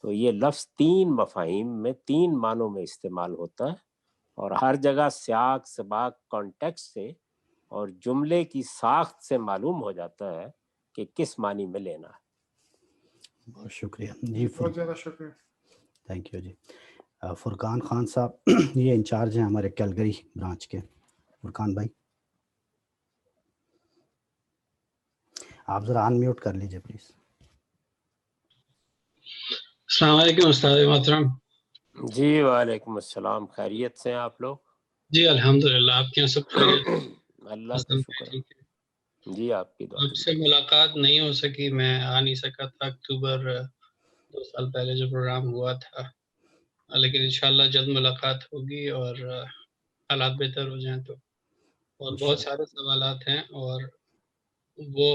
تو یہ لفظ 3 مفاہیم میں 3 معنوں میں استعمال ہوتا ہے، اور ہر جگہ سیاق سباق کانٹیکسٹ سے اور جملے کی ساخت سے معلوم ہو جاتا ہے کہ کس معنی میں لینا ہے۔ بہت شکریہ جی، بہت زیادہ شکریہ، تھینک یو جی۔ فرقان خان صاحب یہ انچارج ہیں ہمارے کیلگری برانچ کے۔ فرقان بھائی آپ ذرا ان میوٹ کر لیجئے پلیز۔ السلام علیکم استاد محترم۔ جی وعلیکم السلام، خیریت سے ہیں آپ لوگ؟ جی الحمدللہ، آپ کے یہاں سب خیریت؟ اللہ کا شکر ہے جی، آپ کی دعا۔ آپ سے ملاقات نہیں ہو سکی، میں آ نہیں سکا تھا اکتوبر 2 سال پہلے جو پروگرام ہوا تھا، لیکن انشاءاللہ جلد ملاقات ہوگی اور حالات بہتر ہو جائیں تو۔ اور بہت سارے سوالات ہیں اور وہ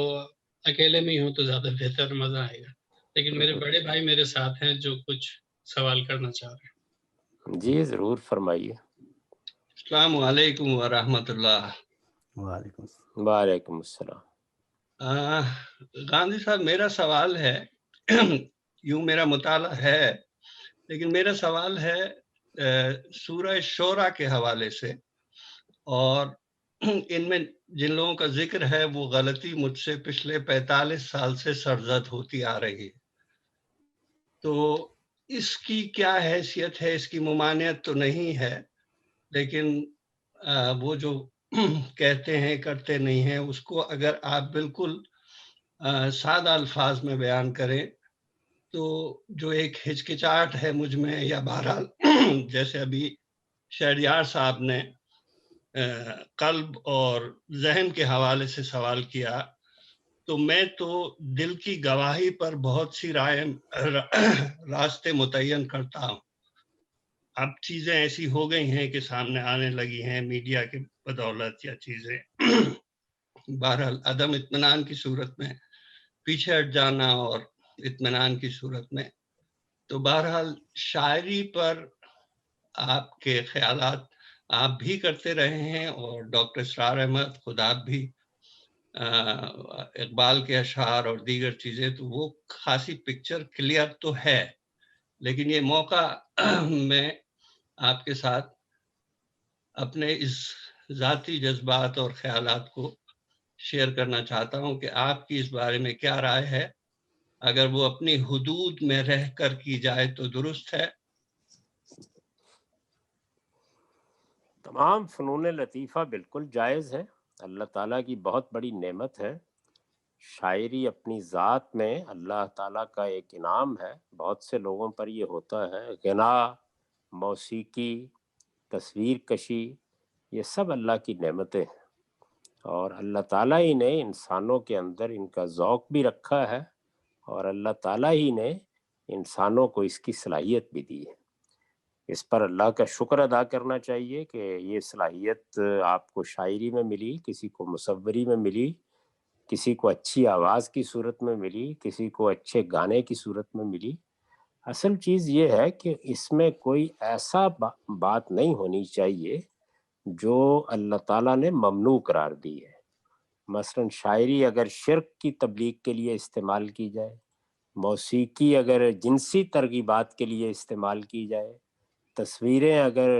اکیلے میں ہی ہوں تو زیادہ بہتر مزہ آئے گا، لیکن میرے بڑے بھائی میرے ساتھ ہیں جو کچھ سوال کرنا چاہ رہے ہیں۔ جی ضرور فرمائیے۔ السلام علیکم ورحمۃ اللہ۔ وعلیکم السلام۔ گاندھی صاحب، میرا سوال ہے یوں میرا مطالعہ ہے، لیکن میرا سوال ہے سورہ شورا کے حوالے سے، اور ان میں جن لوگوں کا ذکر ہے وہ غلطی مجھ سے پچھلے 45 سال سے سرزد ہوتی آ رہی ہے، تو اس کی کیا حیثیت ہے؟ اس کی ممانعت تو نہیں ہے، لیکن وہ جو کہتے ہیں کرتے نہیں ہیں، اس کو اگر آپ بالکل سادہ الفاظ میں بیان کریں تو جو ایک ہچکچاہٹ ہے مجھ میں، یا بہرحال جیسے ابھی شہریار صاحب نے قلب اور ذہن کے حوالے سے سوال کیا، تو میں تو دل کی گواہی پر بہت سی راستے متعین کرتا ہوں۔ اب چیزیں ایسی ہو گئی ہیں کہ سامنے آنے لگی ہیں میڈیا کے بدولت، یا چیزیں بہرحال عدم اطمینان کی صورت میں پیچھے ہٹ جانا اور اطمینان کی صورت میں، تو بہرحال شاعری پر آپ کے خیالات آپ بھی کرتے رہے ہیں، اور ڈاکٹر اسرار احمد، خود آپ بھی، اقبال کے اشعار اور دیگر چیزیں، تو وہ خاصی پکچر کلیئر تو ہے، لیکن یہ موقع میں آپ کے ساتھ اپنے اس ذاتی جذبات اور خیالات کو شیئر کرنا چاہتا ہوں کہ آپ کی اس بارے میں کیا رائے ہے، اگر وہ اپنی حدود میں رہ کر کی جائے تو درست ہے۔ تمام فنون لطیفہ بالکل جائز ہے، اللہ تعالیٰ کی بہت بڑی نعمت ہے۔ شاعری اپنی ذات میں اللہ تعالیٰ کا ایک انعام ہے، بہت سے لوگوں پر یہ ہوتا ہے۔ غنا، موسیقی، تصویر کشی، یہ سب اللہ کی نعمتیں ہیں، اور اللہ تعالیٰ ہی نے انسانوں کے اندر ان کا ذوق بھی رکھا ہے، اور اللہ تعالیٰ ہی نے انسانوں کو اس کی صلاحیت بھی دی ہے۔ اس پر اللہ کا شکر ادا کرنا چاہیے کہ یہ صلاحیت آپ کو شاعری میں ملی، کسی کو مصوری میں ملی، کسی کو اچھی آواز کی صورت میں ملی، کسی کو اچھے گانے کی صورت میں ملی۔ اصل چیز یہ ہے کہ اس میں کوئی ایسا بات نہیں ہونی چاہیے جو اللہ تعالیٰ نے ممنوع قرار دی ہے۔ مثلا شاعری اگر شرک کی تبلیغ کے لیے استعمال کی جائے، موسیقی اگر جنسی ترغیبات کے لیے استعمال کی جائے، تصویریں اگر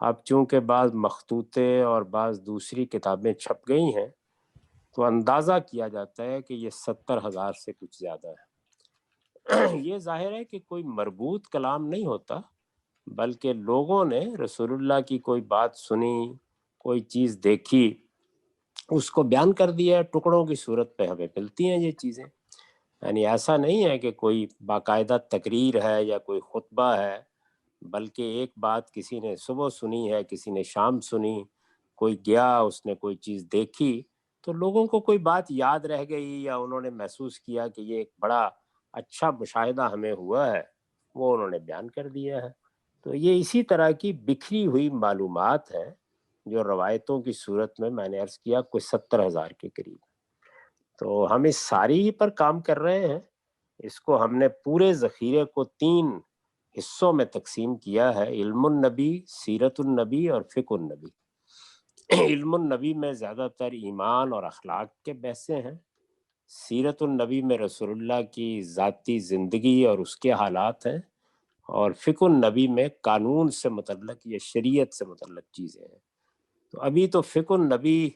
اب چونکہ بعض مخطوطے اور بعض دوسری کتابیں چھپ گئی ہیں تو اندازہ کیا جاتا ہے کہ یہ 70,000 سے کچھ زیادہ ہے۔ یہ ظاہر ہے کہ کوئی مربوط کلام نہیں ہوتا، بلکہ لوگوں نے رسول اللہ کی کوئی بات سنی، کوئی چیز دیکھی، اس کو بیان کر دیا ہے، ٹکڑوں کی صورت پہ ہمیں ملتی ہیں یہ چیزیں۔ یعنی ایسا نہیں ہے کہ کوئی باقاعدہ تقریر ہے یا کوئی خطبہ ہے، بلکہ ایک بات کسی نے صبح سنی ہے، کسی نے شام سنی، کوئی گیا اس نے کوئی چیز دیکھی تو لوگوں کو کوئی بات یاد رہ گئی یا انہوں نے محسوس کیا کہ یہ ایک بڑا اچھا مشاہدہ ہمیں ہوا ہے، وہ انہوں نے بیان کر دیا ہے۔ تو یہ اسی طرح کی بکھری ہوئی معلومات ہیں جو روایتوں کی صورت میں نے عرض کیا کوئی 70,000 کے قریب۔ تو ہم اس ساری پر کام کر رہے ہیں۔ اس کو ہم نے پورے ذخیرے کو 3 حصوں میں تقسیم کیا ہے: علم النبی، سیرت النبی اور فقہ النبی۔ علم النبی میں زیادہ تر ایمان اور اخلاق کے بحثیں ہیں، سیرت النبی میں رسول اللہ کی ذاتی زندگی اور اس کے حالات ہیں، اور فقہ النبی میں قانون سے متعلق یا شریعت سے متعلق چیزیں ہیں۔ تو ابھی تو فقہ النبی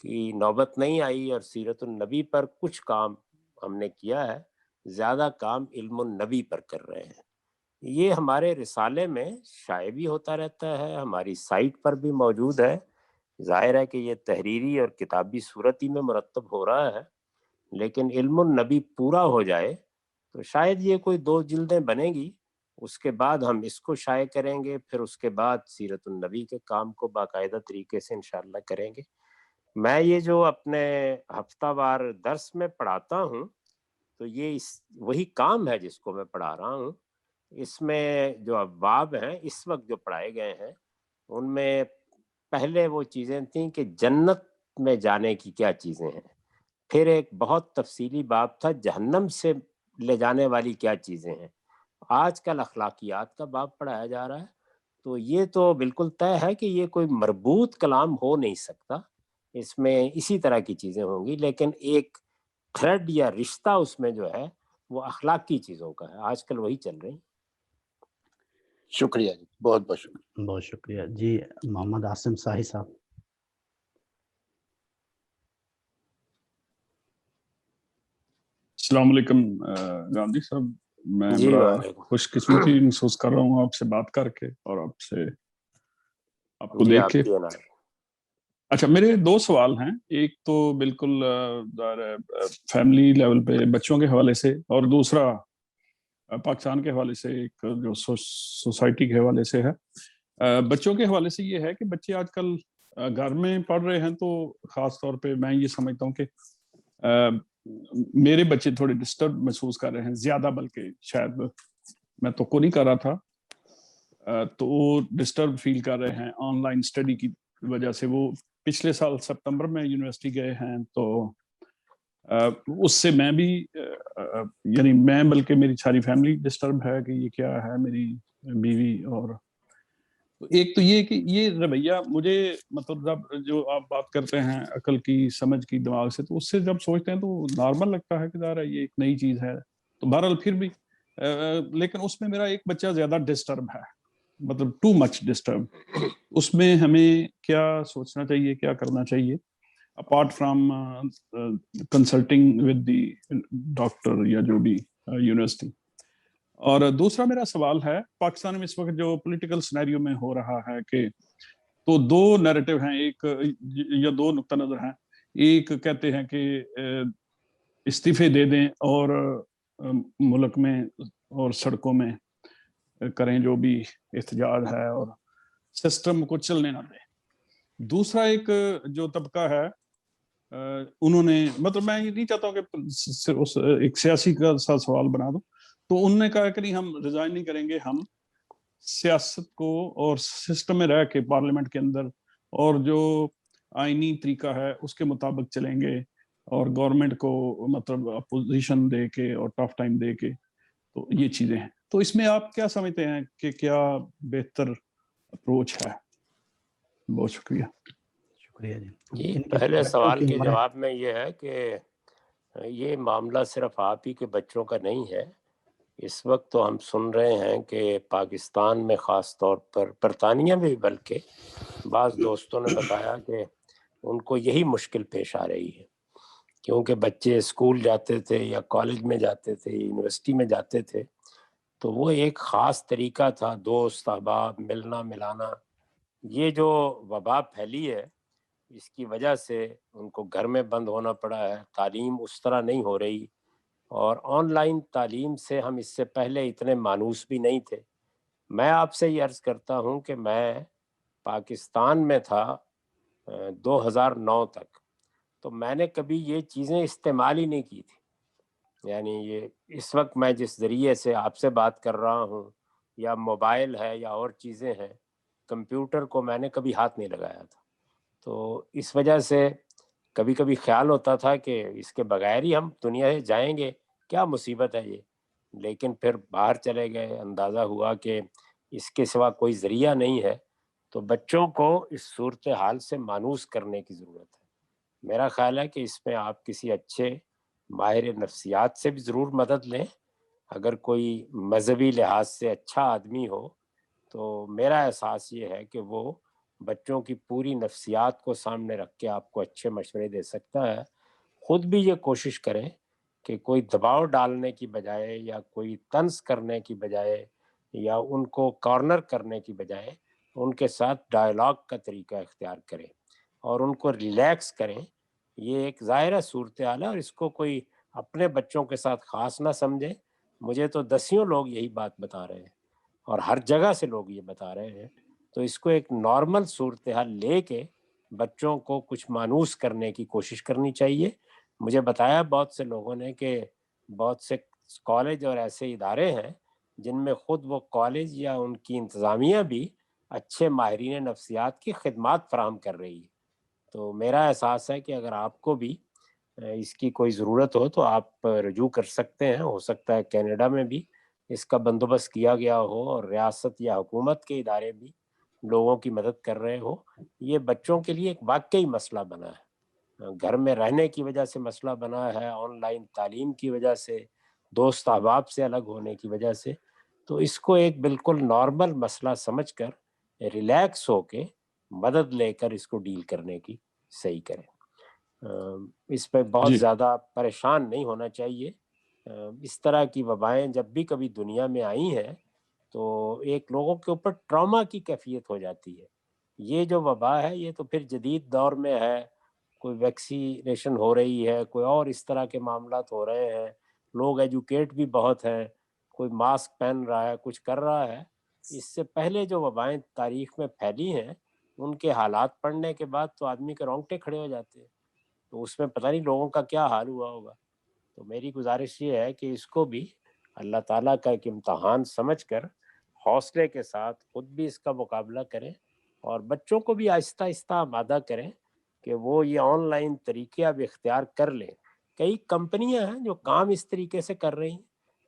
کی نوبت نہیں آئی اور سیرت النبی پر کچھ کام ہم نے کیا ہے، زیادہ کام علم النبی پر کر رہے ہیں۔ یہ ہمارے رسالے میں شائع بھی ہوتا رہتا ہے، ہماری سائٹ پر بھی موجود ہے۔ ظاہر ہے کہ یہ تحریری اور کتابی صورت ہی میں مرتب ہو رہا ہے، لیکن علم النبی پورا ہو جائے تو شاید یہ کوئی 2 جلدیں بنے گی، اس کے بعد ہم اس کو شائع کریں گے، پھر اس کے بعد سیرت النبی کے کام کو باقاعدہ طریقے سے انشاءاللہ کریں گے۔ میں یہ جو اپنے ہفتہ وار درس میں پڑھاتا ہوں تو یہ وہی کام ہے جس کو میں پڑھا رہا ہوں۔ اس میں جو ابواب ہیں اس وقت جو پڑھائے گئے ہیں ان میں پہلے وہ چیزیں تھیں کہ جنت میں جانے کی کیا چیزیں ہیں، پھر ایک بہت تفصیلی باب تھا جہنم سے لے جانے والی کیا چیزیں ہیں، آج کل اخلاقیات کا باب پڑھایا جا رہا ہے۔ تو یہ تو بالکل طے ہے کہ یہ کوئی مربوط کلام ہو نہیں سکتا، اس میں اسی طرح کی چیزیں ہوں گی، لیکن ایک تھریڈ یا رشتہ اس میں جو ہے وہ اخلاقی چیزوں کا ہے، آج کل وہی چل رہی۔ شکریہ جی، بہت بہت شکریہ۔ بہت شکریہ جی۔ محمد عاصم صاحب صاحب۔ السلام علیکم گاندھی صاحب، میں جی بڑا وعلیکم۔ خوش قسمتی محسوس کر رہا ہوں آپ سے بات کر کے اور آپ کو جی دیکھ آپ کے۔ کی عنایت۔ اچھا، میرے 2 سوال ہیں، ایک تو بالکل فیملی لیول پہ بچوں کے حوالے سے، اور دوسرا پاکستان کے حوالے سے، ایک جو سوسائٹی کے حوالے سے ہے۔ بچوں کے حوالے سے یہ ہے کہ بچے آج کل گھر میں پڑھ رہے ہیں، تو خاص طور پہ میں یہ سمجھتا ہوں کہ میرے بچے تھوڑے ڈسٹرب محسوس کر رہے ہیں زیادہ، بلکہ شاید میں تو نہیں کر رہا تھا تو وہ ڈسٹرب فیل کر رہے ہیں آن لائن اسٹڈی کی وجہ سے۔ وہ پچھلے سال سپتمبر میں یونیورسٹی گئے ہیں، تو اس سے میں بھی یعنی میں بلکہ میری ساری فیملی ڈسٹرب ہے کہ یہ کیا ہے، میری بیوی۔ اور ایک تو یہ کہ یہ رویہ مجھے مطلب جب جو آپ بات کرتے ہیں عقل کی، سمجھ کی، دماغ سے، تو اس سے جب سوچتے ہیں تو نارمل لگتا ہے کہ ذرا یہ ایک نئی چیز ہے، تو بہرحال پھر بھی لیکن اس میں میرا ایک بچہ زیادہ ڈسٹرب ہے، مطلب ٹو مچ ڈسٹرب۔ اس میں ہمیں کیا سوچنا چاہیے، کیا کرنا چاہیے apart from consulting with the doctor یا جو بھی یونیورسٹی؟ اور دوسرا میرا سوال ہے، پاکستان میں اس وقت جو پولیٹیکل سینیریو میں ہو رہا ہے کہ تو 2 نیریٹو ہیں، ایک یا 2 نقطہ نظر ہیں۔ ایک کہتے ہیں کہ استعفے دے دیں اور ملک میں اور سڑکوں میں کریں جو بھی احتجاج ہے اور سسٹم کو چلنے نہ دیں۔ دوسرا ایک جو طبقہ ہے انہوں نے، مطلب میں یہ نہیں چاہتا ہوں کہ ایک سیاسی کا سوال بنا دوں، تو انہوں نے کہا کہ نہیں، ہم ریزائن نہیں کریں گے، ہم سیاست کو اور سسٹم میں رہ کے پارلیمنٹ کے اندر اور جو آئینی طریقہ ہے اس کے مطابق چلیں گے، اور گورنمنٹ کو مطلب اپوزیشن دے کے اور ٹف ٹائم دے کے۔ تو یہ چیزیں ہیں، تو اس میں آپ کیا سمجھتے ہیں کہ کیا بہتر اپروچ ہے؟ بہت شکریہ۔ شکریہ جی، پہلے سوال کے جواب میں یہ ہے کہ یہ معاملہ صرف آپ ہی کے بچوں کا نہیں ہے، اس وقت تو ہم سن رہے ہیں کہ پاکستان میں خاص طور پر برطانیہ میں بھی بلکہ بعض دوستوں نے بتایا کہ ان کو یہی مشکل پیش آ رہی ہے، کیونکہ بچے اسکول جاتے تھے یا کالج میں جاتے تھے، یونیورسٹی میں جاتے تھے، تو وہ ایک خاص طریقہ تھا دوست احباب ملنا ملانا. یہ جو وبا پھیلی ہے اس کی وجہ سے ان کو گھر میں بند ہونا پڑا ہے، تعلیم اس طرح نہیں ہو رہی، اور آن لائن تعلیم سے ہم اس سے پہلے اتنے مانوس بھی نہیں تھے. میں آپ سے یہ عرض کرتا ہوں کہ میں پاکستان میں تھا 2009 تک، تو میں نے کبھی یہ چیزیں استعمال ہی نہیں کی تھی. یعنی یہ اس وقت میں جس ذریعے سے آپ سے بات کر رہا ہوں، یا موبائل ہے یا اور چیزیں ہیں، کمپیوٹر کو میں نے کبھی ہاتھ نہیں لگایا تھا. تو اس وجہ سے کبھی کبھی خیال ہوتا تھا کہ اس کے بغیر ہی ہم دنیا سے جائیں گے، کیا مصیبت ہے یہ. لیکن پھر باہر چلے گئے، اندازہ ہوا کہ اس کے سوا کوئی ذریعہ نہیں ہے. تو بچوں کو اس صورتحال سے مانوس کرنے کی ضرورت ہے. میرا خیال ہے کہ اس میں آپ کسی اچھے ماہر نفسیات سے بھی ضرور مدد لیں. اگر کوئی مذہبی لحاظ سے اچھا آدمی ہو تو میرا احساس یہ ہے کہ وہ بچوں کی پوری نفسیات کو سامنے رکھ کے آپ کو اچھے مشورے دے سکتا ہے. خود بھی یہ کوشش کریں کہ کوئی دباؤ ڈالنے کی بجائے یا کوئی طنز کرنے کی بجائے یا ان کو کارنر کرنے کی بجائے ان کے ساتھ ڈائلاگ کا طریقہ اختیار کریں اور ان کو ریلیکس کریں. یہ ایک ظاہرہ صورتحال ہے اور اس کو کوئی اپنے بچوں کے ساتھ خاص نہ سمجھے. مجھے تو دسیوں لوگ یہی بات بتا رہے ہیں اور ہر جگہ سے لوگ یہ بتا رہے ہیں. تو اس کو ایک نارمل صورتحال لے کے بچوں کو کچھ مانوس کرنے کی کوشش کرنی چاہیے. مجھے بتایا بہت سے لوگوں نے کہ بہت سے کالج اور ایسے ادارے ہیں جن میں خود وہ کالج یا ان کی انتظامیہ بھی اچھے ماہرین نفسیات کی خدمات فراہم کر رہی ہے. تو میرا احساس ہے کہ اگر آپ کو بھی اس کی کوئی ضرورت ہو تو آپ رجوع کر سکتے ہیں. ہو سکتا ہے کینیڈا میں بھی اس کا بندوبست کیا گیا ہو اور ریاست یا حکومت کے ادارے بھی لوگوں کی مدد کر رہے ہو. یہ بچوں کے لیے ایک واقعی مسئلہ بنا ہے، گھر میں رہنے کی وجہ سے مسئلہ بنا ہے، آن لائن تعلیم کی وجہ سے، دوست احباب سے الگ ہونے کی وجہ سے. تو اس کو ایک بالکل نارمل مسئلہ سمجھ کر ریلیکس ہو کے مدد لے کر اس کو ڈیل کرنے کی صحیح کریں. اس پہ بہت زیادہ پریشان نہیں ہونا چاہیے. اس طرح کی وبائیں جب بھی کبھی دنیا میں آئی ہیں تو ایک لوگوں کے اوپر ٹراما کی کیفیت ہو جاتی ہے. یہ جو وبا ہے یہ تو پھر جدید دور میں ہے، کوئی ویکسینیشن ہو رہی ہے، کوئی اور اس طرح کے معاملات ہو رہے ہیں، لوگ ایجوکیٹ بھی بہت ہیں، کوئی ماسک پہن رہا ہے، کچھ کر رہا ہے. اس سے پہلے جو وبائیں تاریخ میں پھیلی ہیں ان کے حالات پڑھنے کے بعد تو آدمی کے رونگٹے کھڑے ہو جاتے ہیں. تو اس میں پتہ نہیں لوگوں کا کیا حال ہوا ہوگا. تو میری گزارش یہ ہے کہ اس کو بھی اللہ تعالیٰ کا ایک امتحان سمجھ کر حوصلے کے ساتھ خود بھی اس کا مقابلہ کریں اور بچوں کو بھی آہستہ آہستہ آمادہ کریں کہ وہ یہ آن لائن طریقے اب اختیار کر لیں. کئی کمپنیاں ہیں جو کام اس طریقے سے کر رہی ہیں،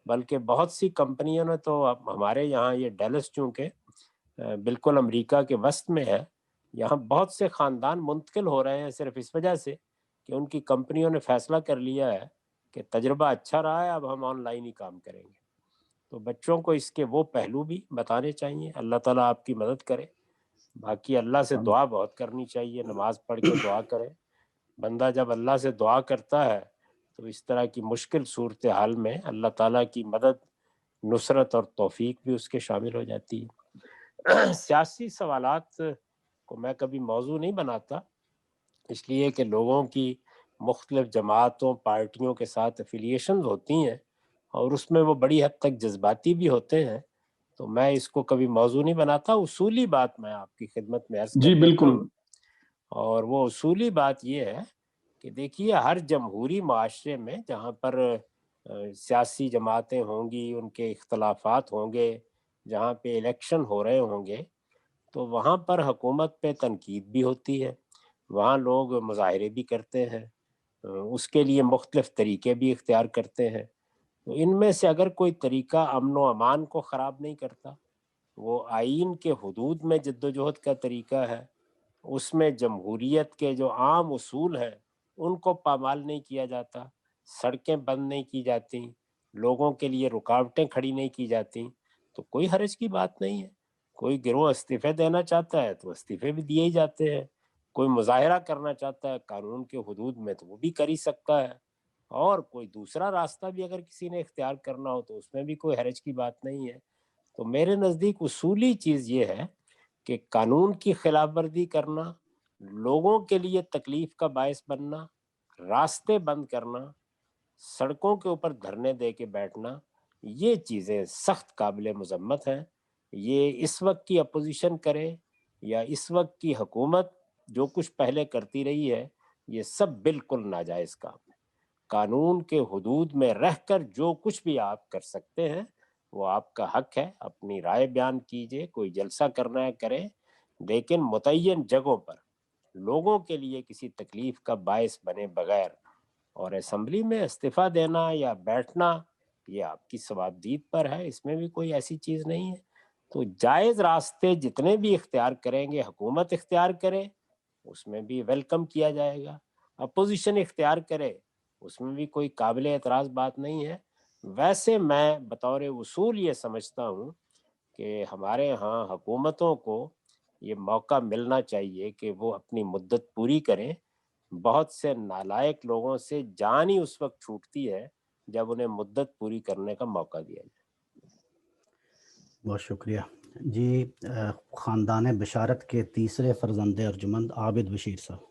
بلکہ بہت سی کمپنیوں نے تو ہمارے یہاں یہ ڈیلس چونکہ بالکل امریکہ کے وسط میں ہے، یہاں بہت سے خاندان منتقل ہو رہے ہیں صرف اس وجہ سے کہ ان کی کمپنیوں نے فیصلہ کر لیا ہے کہ تجربہ اچھا رہا ہے، اب ہم آن لائن ہی کام کریں گے. تو بچوں کو اس کے وہ پہلو بھی بتانے چاہیے. اللہ تعالیٰ آپ کی مدد کرے. باقی اللہ سے دعا بہت کرنی چاہیے، نماز پڑھ کے دعا کرے. بندہ جب اللہ سے دعا کرتا ہے تو اس طرح کی مشکل صورتحال میں اللہ تعالیٰ کی مدد، نصرت اور توفیق بھی اس کے شامل ہو جاتی ہے. سیاسی سوالات کو میں کبھی موضوع نہیں بناتا، اس لیے کہ لوگوں کی مختلف جماعتوں پارٹیوں کے ساتھ افیلیشنز ہوتی ہیں اور اس میں وہ بڑی حد تک جذباتی بھی ہوتے ہیں. تو میں اس کو کبھی موضوع نہیں بناتا. اصولی بات میں آپ کی خدمت میں عرض کر دیتا ہوں، اور وہ اصولی بات یہ ہے کہ دیکھیے ہر جمہوری معاشرے میں جہاں پر سیاسی جماعتیں ہوں گی، ان کے اختلافات ہوں گے، جہاں پہ الیکشن ہو رہے ہوں گے، تو وہاں پر حکومت پہ تنقید بھی ہوتی ہے، وہاں لوگ مظاہرے بھی کرتے ہیں، اس کے لیے مختلف طریقے بھی اختیار کرتے ہیں. تو ان میں سے اگر کوئی طریقہ امن و امان کو خراب نہیں کرتا، وہ آئین کے حدود میں جدوجہد کا طریقہ ہے، اس میں جمہوریت کے جو عام اصول ہیں ان کو پامال نہیں کیا جاتا، سڑکیں بند نہیں کی جاتی، لوگوں کے لیے رکاوٹیں کھڑی نہیں کی جاتی تو کوئی حرج کی بات نہیں ہے. کوئی گروہ استعفے دینا چاہتا ہے تو استعفے بھی دیے ہی جاتے ہیں. کوئی مظاہرہ کرنا چاہتا ہے قانون کے حدود میں تو وہ بھی کر ہی سکتا ہے. اور کوئی دوسرا راستہ بھی اگر کسی نے اختیار کرنا ہو تو اس میں بھی کوئی حرج کی بات نہیں ہے. تو میرے نزدیک اصولی چیز یہ ہے کہ قانون کی خلاف ورزی کرنا، لوگوں کے لیے تکلیف کا باعث بننا، راستے بند کرنا، سڑکوں کے اوپر دھرنے دے کے بیٹھنا، یہ چیزیں سخت قابل مذمت ہیں. یہ اس وقت کی اپوزیشن کرے یا اس وقت کی حکومت جو کچھ پہلے کرتی رہی ہے، یہ سب بالکل ناجائز کام ہے. قانون کے حدود میں رہ کر جو کچھ بھی آپ کر سکتے ہیں وہ آپ کا حق ہے. اپنی رائے بیان کیجئے، کوئی جلسہ کرنا ہے کریں، لیکن متعین جگہوں پر لوگوں کے لیے کسی تکلیف کا باعث بنے بغیر اور اسمبلی میں استعفیٰ دینا یا بیٹھنا یہ آپ کی ثوابدید پر ہے. اس میں بھی کوئی ایسی چیز نہیں ہے. تو جائز راستے جتنے بھی اختیار کریں گے حکومت اختیار کرے اس میں بھی ویلکم کیا جائے گا، اپوزیشن اختیار کرے اس میں بھی کوئی قابل اعتراض بات نہیں ہے. ویسے میں بطور اصول یہ سمجھتا ہوں کہ ہمارے ہاں حکومتوں کو یہ موقع ملنا چاہیے کہ وہ اپنی مدت پوری کریں. بہت سے نالائق لوگوں سے جان ہی اس وقت چھوٹتی ہے جب انہیں مدت پوری کرنے کا موقع دیا جائے. بہت شکریہ جی. خاندان بشارت کے تیسرے فرزند ارجمند عابد بشیر صاحب.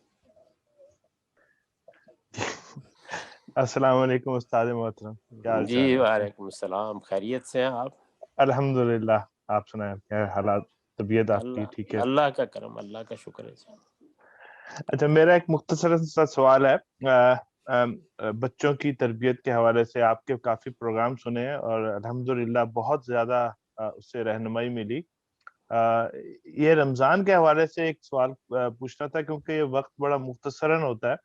السلام علیکم استاد محترم، کیا حال جی چال ہے؟ وعلیکم السلام. خیریت سے ہیں آپ؟ الحمدللہ. آپ سنائیں کیا حالات، طبیعت آپ کی ٹھیک ہے؟ اللہ کا کرم، اللہ کا شکر ہے. اچھا، میرا ایک مختصر سا سوال ہے. بچوں کی تربیت کے حوالے سے آپ کے کافی پروگرام سنے ہیں اور الحمدللہ بہت زیادہ اس سے رہنمائی ملی. یہ رمضان کے حوالے سے ایک سوال پوچھنا تھا کیونکہ یہ وقت بڑا مختصراً ہوتا ہے،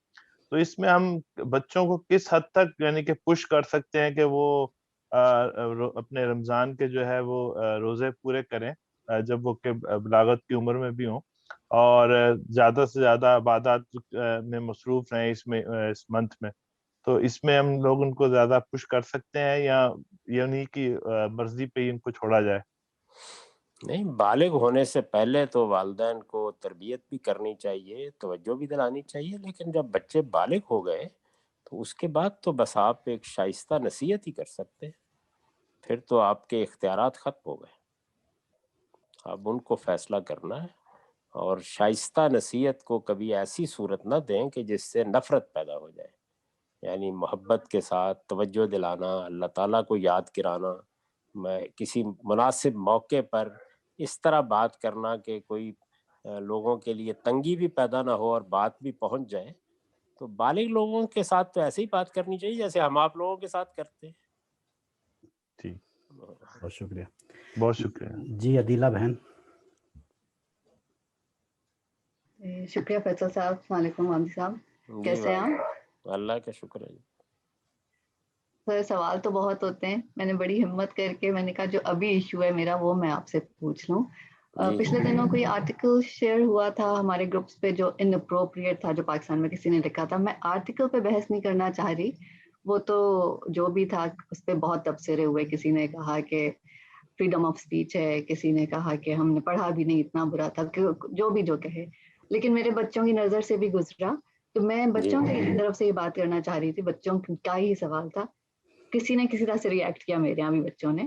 تو اس میں ہم بچوں کو کس حد تک یعنی کہ پش کر سکتے ہیں کہ وہ اپنے رمضان کے جو ہے وہ روزے پورے کریں جب وہ کہ بلاغت کی عمر میں بھی ہوں، اور زیادہ سے زیادہ عبادات میں مصروف رہیں اس منتھ میں. تو اس میں ہم لوگ ان کو زیادہ پش کر سکتے ہیں یا یہ انہیں کی مرضی پہ ہی ان کو چھوڑا جائے؟ نہیں، بالغ ہونے سے پہلے تو والدین کو تربیت بھی کرنی چاہیے، توجہ بھی دلانی چاہیے، لیکن جب بچے بالغ ہو گئے تو اس کے بعد تو بس آپ ایک شائستہ نصیحت ہی کر سکتے ہیں. پھر تو آپ کے اختیارات ختم ہو گئے. اب ان کو فیصلہ کرنا ہے، اور شائستہ نصیحت کو کبھی ایسی صورت نہ دیں کہ جس سے نفرت پیدا ہو جائے. یعنی محبت کے ساتھ توجہ دلانا، اللہ تعالیٰ کو یاد کرانا، میں کسی مناسب موقع پر اس طرح بات کرنا کہ کوئی لوگوں کے لیے تنگی بھی پیدا نہ ہو اور بات بھی پہنچ جائے. تو بالغ لوگوں کے ساتھ تو ایسے ہی بات کرنی چاہیے جیسے ہم آپ لوگوں کے ساتھ کرتے ہیں. ٹھیک، بہت شکریہ. بہت شکریہ جی عدیلہ بہن. شکریہ فیصل صاحب. السلام علیکم عامر صاحب، کیسے ہیں آپ؟ اللہ کا شکر ہے. سر سوال تو بہت ہوتے ہیں، میں نے بڑی ہمت کر کے میں نے کہا جو ابھی ایشو ہے میرا وہ میں آپ سے پوچھ لوں. پچھلے دنوں کوئی آرٹیکل شیئر ہوا تھا ہمارے گروپس پہ جو ان اپروپریٹ تھا، جو پاکستان میں کسی نے لکھا تھا. میں آرٹیکل پہ بحث نہیں کرنا چاہ رہی، وہ تو جو بھی تھا اس پہ بہت تبصرے ہوئے. کسی نے کہا کہ فریڈم آف اسپیچ ہے، کسی نے کہا کہ ہم نے پڑھا بھی نہیں، اتنا برا تھا، جو بھی جو کہے. لیکن میرے بچوں کی نظر سے بھی گزرا تو میں بچوں کی طرف سے یہ بات کرنا چاہ رہی تھی. بچوں کا ہی سوال تھا. کسی نے کسی طرح سے ریئیکٹ کیا میرے یہاں بھی بچوں نے،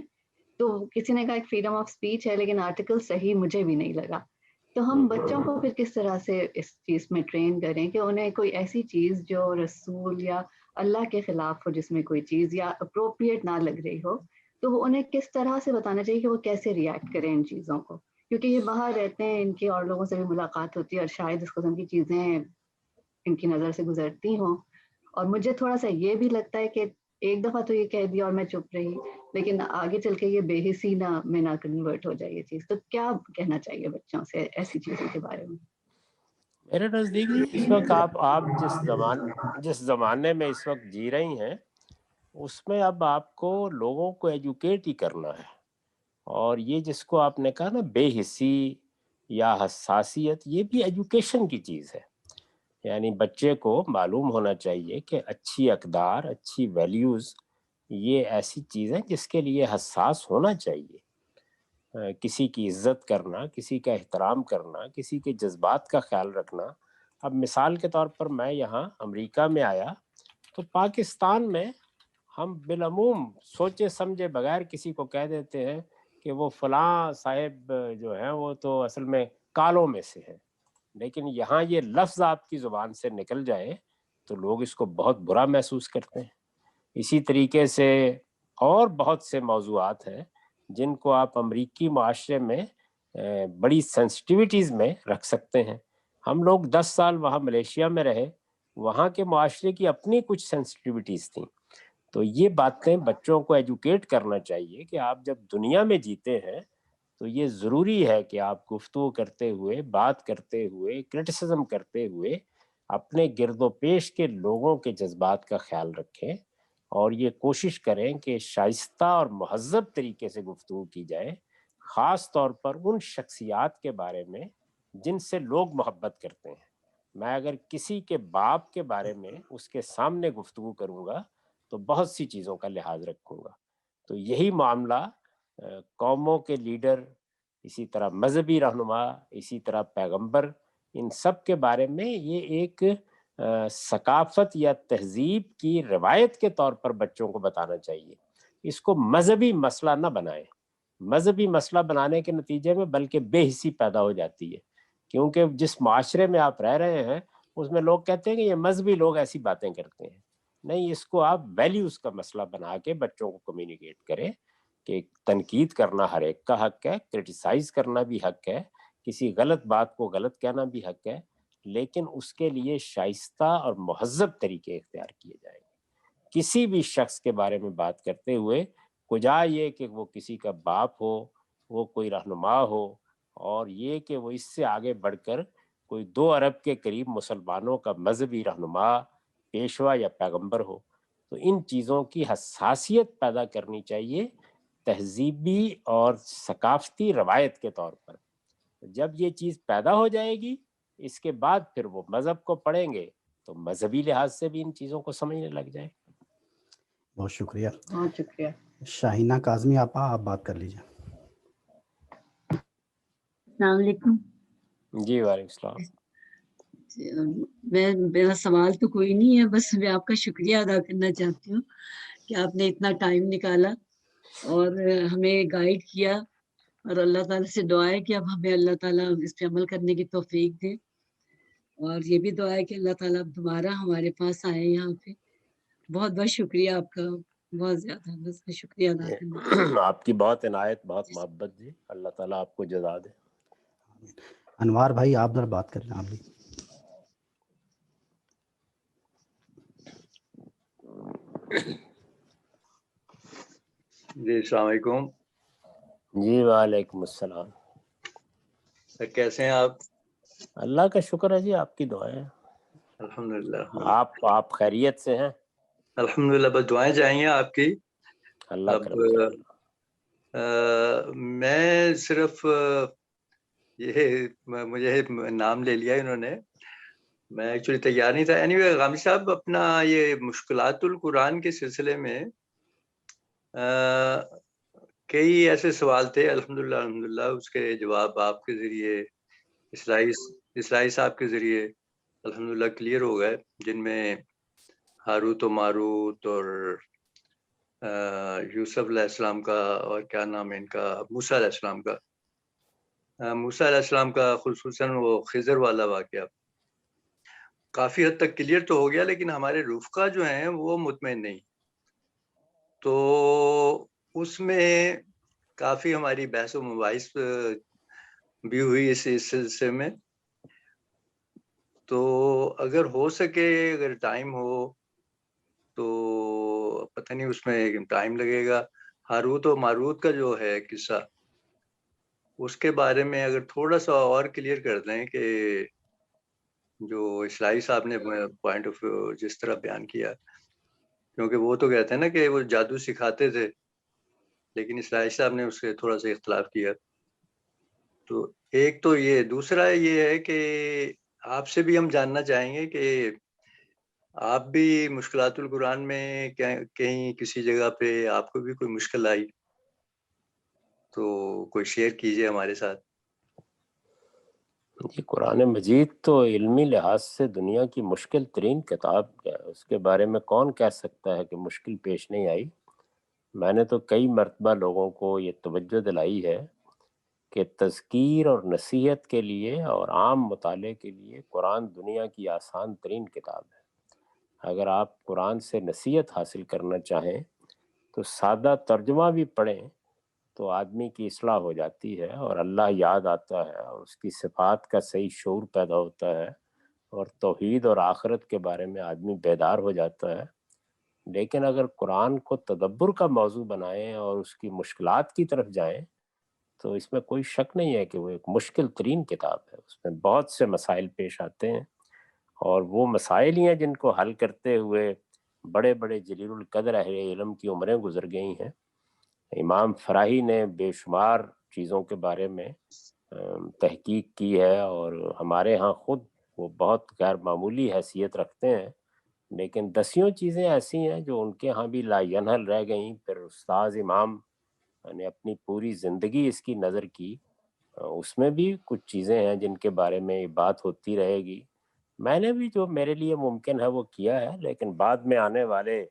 تو کسی نے کہا ایک فریڈم آف اسپیچ ہے لیکن آرٹیکل صحیح مجھے بھی نہیں لگا. تو ہم بچوں کو پھر کس طرح سے اس چیز میں ٹرین کریں کہ انہیں کوئی ایسی چیز جو رسول یا اللہ کے خلاف ہو، جس میں کوئی چیز یا اپروپریٹ نہ لگ رہی ہو، تو وہ انہیں کس طرح سے بتانا چاہیے کہ وہ کیسے ریئیکٹ کریں ان چیزوں کو. کیونکہ یہ باہر رہتے ہیں، ان کی اور لوگوں سے بھی ملاقات ہوتی ہے اور شاید اس قسم کی چیزیں ان کی نظر سے گزرتی ہوں. اور مجھے تھوڑا سا یہ بھی لگتا ہے کہ ایک دفعہ تو یہ کہہ دیا اور میں چپ رہی، لیکن آگے چل کے یہ بے حسی نہ کنورٹ ہو جائے یہ چیز. تو کیا کہنا چاہیے بچوں سے ایسی چیزوں کے بارے میں؟ میرے نزدیک اس وقت آپ جس زمانے میں اس وقت جی رہی ہیں اس میں اب آپ کو لوگوں کو ایجوکیٹ ہی کرنا ہے. اور یہ جس کو آپ نے کہا نا بے حسی یا حساسیت، یہ بھی ایجوکیشن کی چیز ہے. یعنی بچے کو معلوم ہونا چاہیے کہ اچھی اقدار، اچھی ویلیوز یہ ایسی چیز ہے جس کے لیے حساس ہونا چاہیے. کسی کی عزت کرنا، کسی کا احترام کرنا، کسی کے جذبات کا خیال رکھنا. اب مثال کے طور پر میں یہاں امریکہ میں آیا تو پاکستان میں ہم بالعموم سوچے سمجھے بغیر کسی کو کہہ دیتے ہیں کہ وہ فلاں صاحب جو ہیں وہ تو اصل میں کالوں میں سے ہیں. لیکن یہاں یہ لفظ آپ کی زبان سے نکل جائے تو لوگ اس کو بہت برا محسوس کرتے ہیں. اسی طریقے سے اور بہت سے موضوعات ہیں جن کو آپ امریکی معاشرے میں بڑی سینسٹیوٹیز میں رکھ سکتے ہیں. ہم لوگ 10 سال وہاں ملیشیا میں رہے، وہاں کے معاشرے کی اپنی کچھ سینسٹیوٹیز تھیں. تو یہ باتیں بچوں کو ایجوکیٹ کرنا چاہیے کہ آپ جب دنیا میں جیتے ہیں تو یہ ضروری ہے کہ آپ گفتگو کرتے ہوئے، بات کرتے ہوئے، کرٹیسزم کرتے ہوئے اپنے گرد و پیش کے لوگوں کے جذبات کا خیال رکھیں اور یہ کوشش کریں کہ شائستہ اور مہذب طریقے سے گفتگو کی جائے، خاص طور پر ان شخصیات کے بارے میں جن سے لوگ محبت کرتے ہیں. میں اگر کسی کے باپ کے بارے میں اس کے سامنے گفتگو کروں گا تو بہت سی چیزوں کا لحاظ رکھوں گا. تو یہی معاملہ قوموں کے لیڈر، اسی طرح مذہبی رہنما، اسی طرح پیغمبر، ان سب کے بارے میں یہ ایک ثقافت یا تہذیب کی روایت کے طور پر بچوں کو بتانا چاہیے. اس کو مذہبی مسئلہ نہ بنائیں. مذہبی مسئلہ بنانے کے نتیجے میں بلکہ بے حسی پیدا ہو جاتی ہے، کیونکہ جس معاشرے میں آپ رہ رہے ہیں اس میں لوگ کہتے ہیں کہ یہ مذہبی لوگ ایسی باتیں کرتے ہیں. نہیں، اس کو آپ ویلیوز کا مسئلہ بنا کے بچوں کو کمیونیکیٹ کریں کہ تنقید کرنا ہر ایک کا حق ہے، کرٹیسائز کرنا بھی حق ہے، کسی غلط بات کو غلط کہنا بھی حق ہے، لیکن اس کے لیے شائستہ اور مہذب طریقے اختیار کیے جائیں. کسی بھی شخص کے بارے میں بات کرتے ہوئے کجا یہ کہ وہ کسی کا باپ ہو، وہ کوئی رہنما ہو، اور یہ کہ وہ اس سے آگے بڑھ کر کوئی 2 ارب کے قریب مسلمانوں کا مذہبی رہنما، پیشوا یا پیغمبر ہو. تو ان چیزوں کی حساسیت پیدا کرنی چاہیے تہذیبی اور ثقافتی روایت کے طور پر. جب یہ چیز پیدا ہو جائے گی اس کے بعد پھر وہ مذہب کو پڑھیں گے تو مذہبی لحاظ سے بھی ان چیزوں کو سمجھنے لگ جائیں. بہت شکریہ. بہت شکریہ. شاہینہ کاظمی آپ بات کر لیجیے. السلام علیکم. جی وعلیکم السلام. میرا سوال تو کوئی نہیں ہے، بس میں آپ کا شکریہ ادا کرنا چاہتی ہوں کہ آپ نے اتنا ٹائم نکالا اور ہمیں گائیڈ کیا، اور اللہ تعالیٰ سے دعا ہے کہ اب ہمیں اللہ تعالیٰ اس پہ عمل کرنے کی توفیق دے، اور یہ بھی دعا ہے کہ اللہ تعالیٰ دوبارہ ہمارے پاس آئے یہاں پہ. بہت بہت شکریہ آپ کا، بہت زیادہ، بس میں شکریہ ادا کرنا. آپ کی بہت عنایت، بہت محبت جی. اللہ تعالیٰ آپ کو جزا دے. انوار بھائی آپ ذرا بات کر لیں آپ بھی. جی السلام علیکم. جی وعلیکم السلام. کیسے ہیں آپ؟ اللہ کا شکر ہے جی، آپ کی دعائیں. الحمدللہ. آپ خیریت سے ہیں؟ الحمدللہ، بس دعائیں چاہیے آپ کی. اللہ اب کرم. میں صرف یہ مجھے نام لے لیا انہوں نے، میں ایکچولی تیار نہیں تھا. اینیوے غامی صاحب، اپنا یہ مشکلات القرآن کے سلسلے میں کئی ایسے سوال تھے. الحمدللہ اس کے جواب آپ کے ذریعے، اسلائی صاحب کے ذریعے الحمدللہ کلیئر ہو گئے، جن میں ہاروت و ماروت اور یوسف علیہ السلام کا، اور کیا نام ہے ان کا، موسیٰ علیہ السلام کا. موسیٰ علیہ السلام کا خصوصاً وہ خضر والا واقعہ کافی حد تک کلیئر تو ہو گیا، لیکن ہمارے رفقا جو ہیں وہ مطمئن نہیں. تو اس میں کافی ہماری بحث و مباحث بھی ہوئی اس سلسلے میں. تو اگر ہو سکے، اگر ٹائم ہو تو، پتہ نہیں اس میں ٹائم لگے گا، ہاروت و ماروت کا جو ہے قصہ، اس کے بارے میں اگر تھوڑا سا اور کلیئر کر دیں کہ جو اسلائی صاحب نے پوائنٹ آف ویو جس طرح بیان کیا، کیونکہ وہ تو کہتے ہیں نا کہ وہ جادو سکھاتے تھے، لیکن اسلائی صاحب نے اس سے تھوڑا سا اختلاف کیا. تو ایک تو یہ، دوسرا یہ ہے کہ آپ سے بھی ہم جاننا چاہیں گے کہ آپ بھی مشکلات القرآن میں کہیں کسی جگہ پہ آپ کو بھی کوئی مشکل آئی تو کوئی شیئر کیجئے ہمارے ساتھ. جی قرآن مجید تو علمی لحاظ سے دنیا کی مشکل ترین کتاب ہے، اس کے بارے میں کون کہہ سکتا ہے کہ مشکل پیش نہیں آئی. میں نے تو کئی مرتبہ لوگوں کو یہ توجہ دلائی ہے کہ تذکیر اور نصیحت کے لیے اور عام مطالعے کے لیے قرآن دنیا کی آسان ترین کتاب ہے. اگر آپ قرآن سے نصیحت حاصل کرنا چاہیں تو سادہ ترجمہ بھی پڑھیں تو آدمی کی اصلاح ہو جاتی ہے اور اللہ یاد آتا ہے اور اس کی صفات کا صحیح شعور پیدا ہوتا ہے اور توحید اور آخرت کے بارے میں آدمی بیدار ہو جاتا ہے. لیکن اگر قرآن کو تدبر کا موضوع بنائیں اور اس کی مشکلات کی طرف جائیں تو اس میں کوئی شک نہیں ہے کہ وہ ایک مشکل ترین کتاب ہے. اس میں بہت سے مسائل پیش آتے ہیں اور وہ مسائل ہی ہیں جن کو حل کرتے ہوئے بڑے بڑے جلیل القدر اہل علم کی عمریں گزر گئی ہیں. امام فراہی نے بے شمار چیزوں کے بارے میں تحقیق کی ہے اور ہمارے ہاں خود وہ بہت غیر معمولی حیثیت رکھتے ہیں، لیکن دسیوں چیزیں ایسی ہیں جو ان کے ہاں بھی لا ینحل رہ گئیں. پھر استاذ امام نے اپنی پوری زندگی اس کی نظر کی، اس میں بھی کچھ چیزیں ہیں جن کے بارے میں بات ہوتی رہے گی. میں نے بھی جو میرے لیے ممکن ہے وہ کیا ہے، لیکن بعد میں آنے والے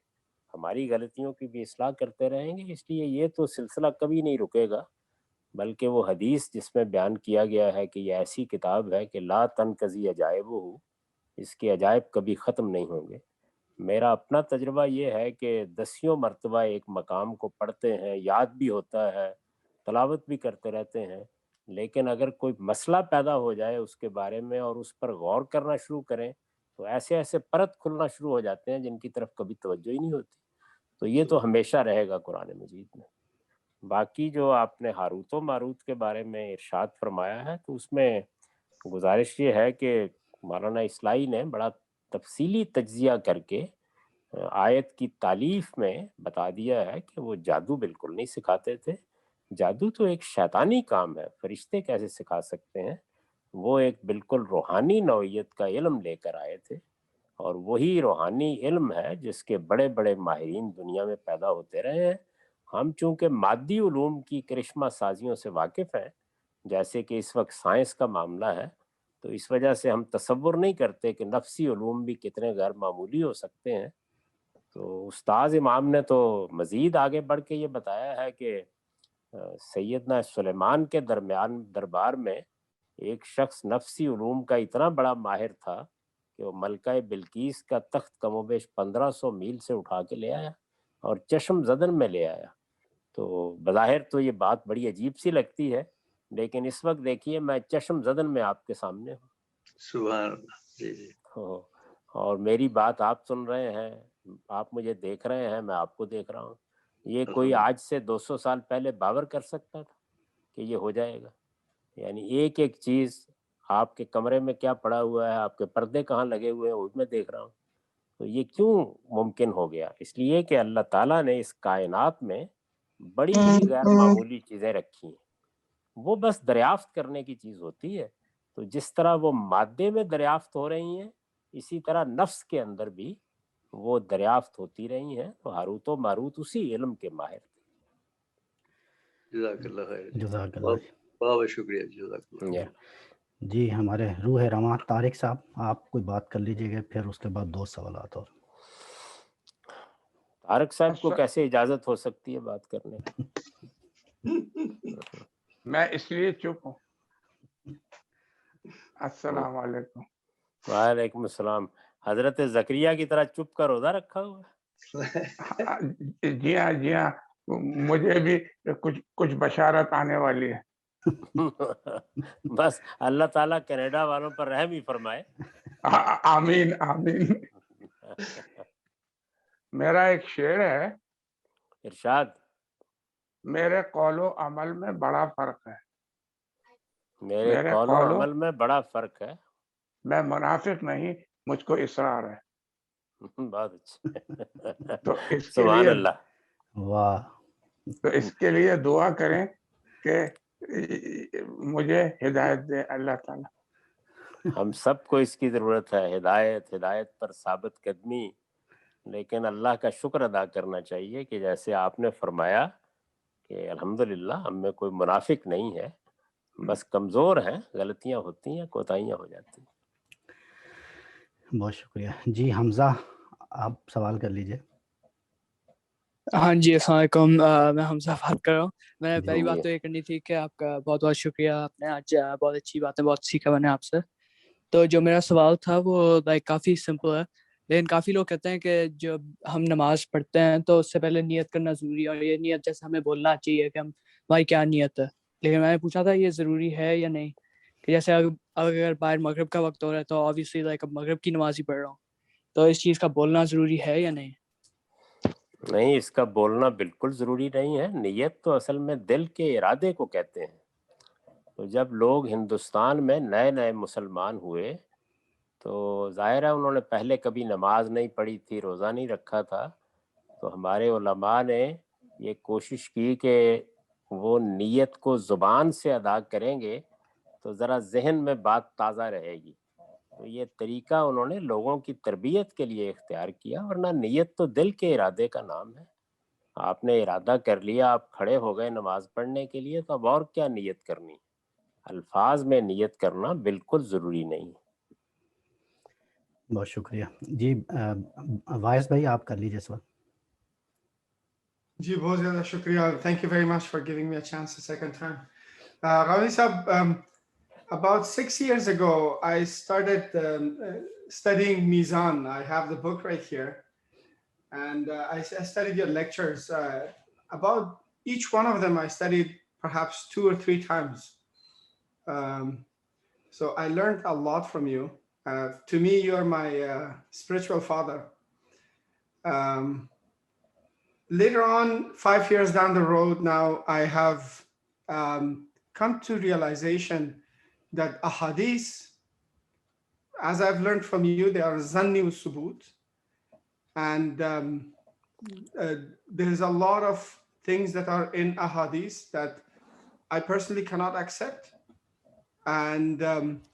ہماری غلطیوں کی بھی اصلاح کرتے رہیں گے. اس لیے یہ تو سلسلہ کبھی نہیں رکے گا، بلکہ وہ حدیث جس میں بیان کیا گیا ہے کہ یہ ایسی کتاب ہے کہ لا تنقضی عجائبہ، اس کے عجائب کبھی ختم نہیں ہوں گے. میرا اپنا تجربہ یہ ہے کہ دسیوں مرتبہ ایک مقام کو پڑھتے ہیں، یاد بھی ہوتا ہے، تلاوت بھی کرتے رہتے ہیں، لیکن اگر کوئی مسئلہ پیدا ہو جائے اس کے بارے میں اور اس پر غور کرنا شروع کریں تو ایسے ایسے پرت کھلنا شروع ہو جاتے ہیں جن کی طرف کبھی توجہ ہی نہیں ہوتی. تو یہ تو ہمیشہ رہے گا قرآن مجید میں. باقی جو آپ نے ہاروت و ماروت کے بارے میں ارشاد فرمایا ہے تو اس میں گزارش یہ ہے کہ مولانا اصلاحی نے بڑا تفصیلی تجزیہ کر کے آیت کی تالیف میں بتا دیا ہے کہ وہ جادو بالکل نہیں سکھاتے تھے. جادو تو ایک شیطانی کام ہے، فرشتے کیسے سکھا سکتے ہیں؟ وہ ایک بالکل روحانی نوعیت کا علم لے کر آئے تھے اور وہی روحانی علم ہے جس کے بڑے بڑے ماہرین دنیا میں پیدا ہوتے رہے ہیں. ہم چونکہ مادی علوم کی کرشمہ سازیوں سے واقف ہیں، جیسے کہ اس وقت سائنس کا معاملہ ہے، تو اس وجہ سے ہم تصور نہیں کرتے کہ نفسی علوم بھی کتنے غیر معمولی ہو سکتے ہیں. تو استاذ امام نے تو مزید آگے بڑھ کے یہ بتایا ہے کہ سیدنا سلیمان کے دربار میں ایک شخص نفسی علوم کا اتنا بڑا ماہر تھا کہ وہ ملکہ بلقیس کا تخت کم و بیش 1500 میل سے اٹھا کے لے آیا اور چشم زدن میں لے آیا. تو بظاہر تو یہ بات بڑی عجیب سی لگتی ہے، لیکن اس وقت دیکھیے میں چشم زدن میں آپ کے سامنے ہوں. سبحان اللہ. جی جی. اور میری بات آپ سن رہے ہیں، آپ مجھے دیکھ رہے ہیں، میں آپ کو دیکھ رہا ہوں. یہ کوئی آج سے 200 سال پہلے باور کر سکتا تھا کہ یہ ہو جائے گا؟ یعنی ایک ایک چیز، آپ کے کمرے میں کیا پڑا ہوا ہے، آپ کے پردے کہاں لگے ہوئے ہیں، وہ میں دیکھ رہا ہوں. تو یہ کیوں ممکن ہو گیا؟ اس لیے کہ اللہ تعالیٰ نے اس کائنات میں بڑی ہی غیر معمولی چیزیں رکھی ہیں. وہ بس دریافت کرنے کی چیز ہوتی ہے. تو جس طرح وہ مادے میں دریافت ہو رہی ہیں، اسی طرح نفس کے اندر بھی وہ دریافت ہوتی رہی ہیں. تو ہاروت و ماروت اسی علم کے ماہر تھے. جزاک اللہ خیر. جزاک اللہ. بہت شکریہ. جزاک اللہ. جی ہمارے روح رواں طارق صاحب، آپ کوئی بات کر لیجیے گا، پھر اس کے بعد 2 سوالات اور. طارق صاحب کو کیسے اجازت ہو سکتی ہے بات کرنے کی؟ میں اس لیے چپ ہوں. السلام علیکم. وعلیکم السلام. حضرت زکریا کی طرح چپ کا روزہ رکھا ہوا ہے؟ جی ہاں جی ہاں، مجھے بھی کچھ بشارت آنے والی ہے. بس اللہ تعالیٰ کینیڈا والوں پر رحم ہی فرمائے. آمین آمین. میرا ایک شعر ہے. ارشاد. میرے قول و عمل میں بڑا فرق ہے. میرے قول و عمل میں بڑا فرق ہے. میں منافق نہیں، مجھ کو اصرار ہے. بہت اچھا. تو اس کے سبحان لیے اللہ. واہ. تو اس کے لیے دعا کریں کہ مجھے ہدایت دے اللہ تعالیٰ. ہم سب کو اس کی ضرورت ہے، ہدایت پر ثابت قدمی. لیکن اللہ کا شکر ادا کرنا چاہیے کہ جیسے آپ نے فرمایا کہ الحمدللہ ہم میں کوئی منافق نہیں ہے، بس کمزور ہیں، غلطیاں ہوتی ہیں، کوتاہیاں ہو جاتی ہیں. بہت شکریہ. جی حمزہ آپ سوال کر لیجئے. ہاں جی السلام علیکم، میں حمزہ بات کر رہا ہوں. میں نے پہلی جی بات تو یہ کرنی تھی کہ آپ کا بہت بہت شکریہ، آپ نے آج بہت اچھی باتیں بہت سیکھا میں نے آپ سے. تو جو میرا سوال تھا وہ کافی سمپل ہے، لیکن کافی لوگ کہتے ہیں کہ جب ہم نماز پڑھتے ہیں تو اس سے پہلے نیت کرنا ضروری ہے، اور یہ نیت جیسے ہمیں بولنا چاہیے کہ ہماری کیا نیت ہے. لیکن میں نے پوچھا تھا یہ ضروری ہے یا نہیں، کہ جیسے اگر باہر مغرب کا وقت ہو رہا ہے تو آبویسلی اب مغرب کی نماز ہی پڑھ رہا ہوں، تو اس چیز کا بولنا ضروری ہے یا نہیں؟ نہیں، اس کا بولنا بالکل ضروری نہیں ہے. نیت تو اصل میں دل کے ارادے کو کہتے ہیں. تو جب لوگ ہندوستان میں نئے نئے مسلمان ہوئے تو ظاہر ہے انہوں نے پہلے کبھی نماز نہیں پڑھی تھی، روزہ نہیں رکھا تھا. تو ہمارے علماء نے یہ کوشش کی کہ وہ نیت کو زبان سے ادا کریں گے تو ذرا ذہن میں بات تازہ رہے گی. تو یہ طریقہ انہوں نے لوگوں کی تربیت کے لیے اختیار کیا، ورنہ نیت تو دل کے ارادے کا نام ہے. آپ نے ارادہ کر لیا، آپ کھڑے ہو گئے نماز پڑھنے کے لیے، تو اب اور کیا نیت کرنی. الفاظ میں نیت کرنا بالکل ضروری نہیں. بہت شکریہ. جی وائس بھائی آپ کر لیجئے سوال. جی بہت زیادہ شکریہ. Thank you very much for giving me a chance the second time. Ghani صاحب, about 6 years ago I started studying Mizan. I have the book right here, and I studied your lectures. About each one of them I studied perhaps 2 or 3 times. So I learned a lot from you. To me you are my spiritual father. Later on, 5 years down the road now, I have come to realization that ahadith, as I've learned from you, they are zanni wa subut. And there's a lot of things that are in ahadith that I personally cannot accept. And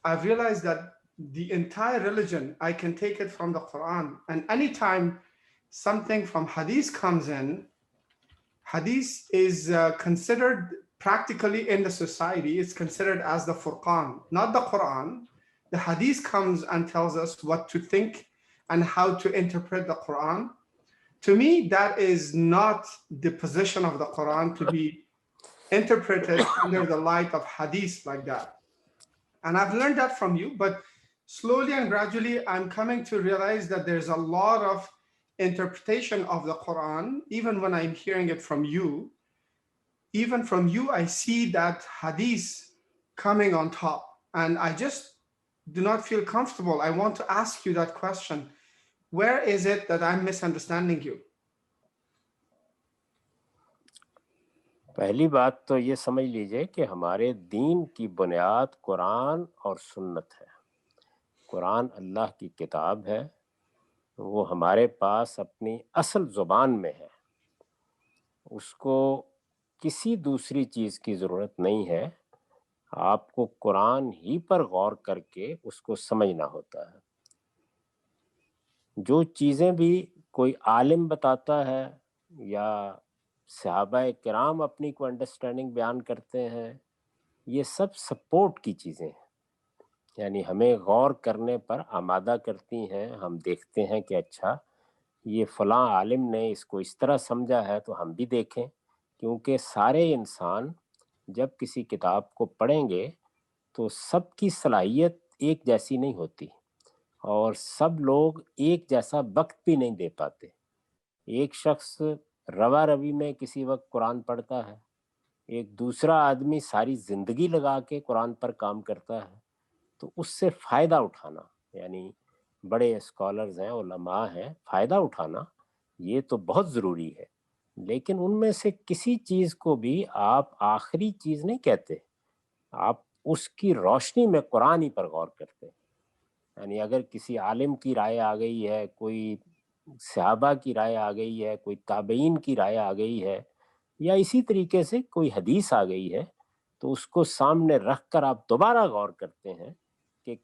I've realized that the entire religion, I can take it from the Quran. And anytime something from hadith comes in, hadith is considered practically in the society, it's considered as the Furqan, not the Quran. The hadith comes and tells us what to think and how to interpret the Quran. To me, that is not the position of the Quran to be interpreted under the light of hadith like that. And I've learned that from you, but slowly and gradually I'm coming to realize that there's a lot of interpretation of the Quran. Even when I'm hearing it from you, even from you I see that hadith coming on top, and I just do not feel comfortable. I want to ask you that question. Where is it that I'm misunderstanding you? پہلی بات تو یہ سمجھ لیجئے کہ ہمارے دین کی بنیاد قرآن اور سنت ہے. قرآن اللہ کی کتاب ہے، وہ ہمارے پاس اپنی اصل زبان میں ہے، اس کو کسی دوسری چیز کی ضرورت نہیں ہے. آپ کو قرآن ہی پر غور کر کے اس کو سمجھنا ہوتا ہے. جو چیزیں بھی کوئی عالم بتاتا ہے یا صحابہ کرام اپنی کو انڈرسٹینڈنگ بیان کرتے ہیں، یہ سب سپورٹ کی چیزیں ہیں، یعنی ہمیں غور کرنے پر آمادہ کرتی ہیں. ہم دیکھتے ہیں کہ اچھا یہ فلاں عالم نے اس کو اس طرح سمجھا ہے تو ہم بھی دیکھیں. کیونکہ سارے انسان جب کسی کتاب کو پڑھیں گے تو سب کی صلاحیت ایک جیسی نہیں ہوتی، اور سب لوگ ایک جیسا وقت بھی نہیں دے پاتے. ایک شخص روا روی میں کسی وقت قرآن پڑھتا ہے، ایک دوسرا آدمی ساری زندگی لگا کے قرآن پر کام کرتا ہے. تو اس سے فائدہ اٹھانا، یعنی بڑے اسکالرز ہیں، علماء ہیں، فائدہ اٹھانا یہ تو بہت ضروری ہے. لیکن ان میں سے کسی چیز کو بھی آپ آخری چیز نہیں کہتے، آپ اس کی روشنی میں قرآن ہی پر غور کرتے. یعنی اگر کسی عالم کی رائے آ گئی ہے، کوئی صحابہ کی رائے آ گئی ہے، کوئی تابعین کی رائے آ گئی ہے، یا اسی طریقے سے کوئی حدیث آ گئی ہے، تو اس کو سامنے رکھ کر آپ دوبارہ غور کرتے ہیں کہ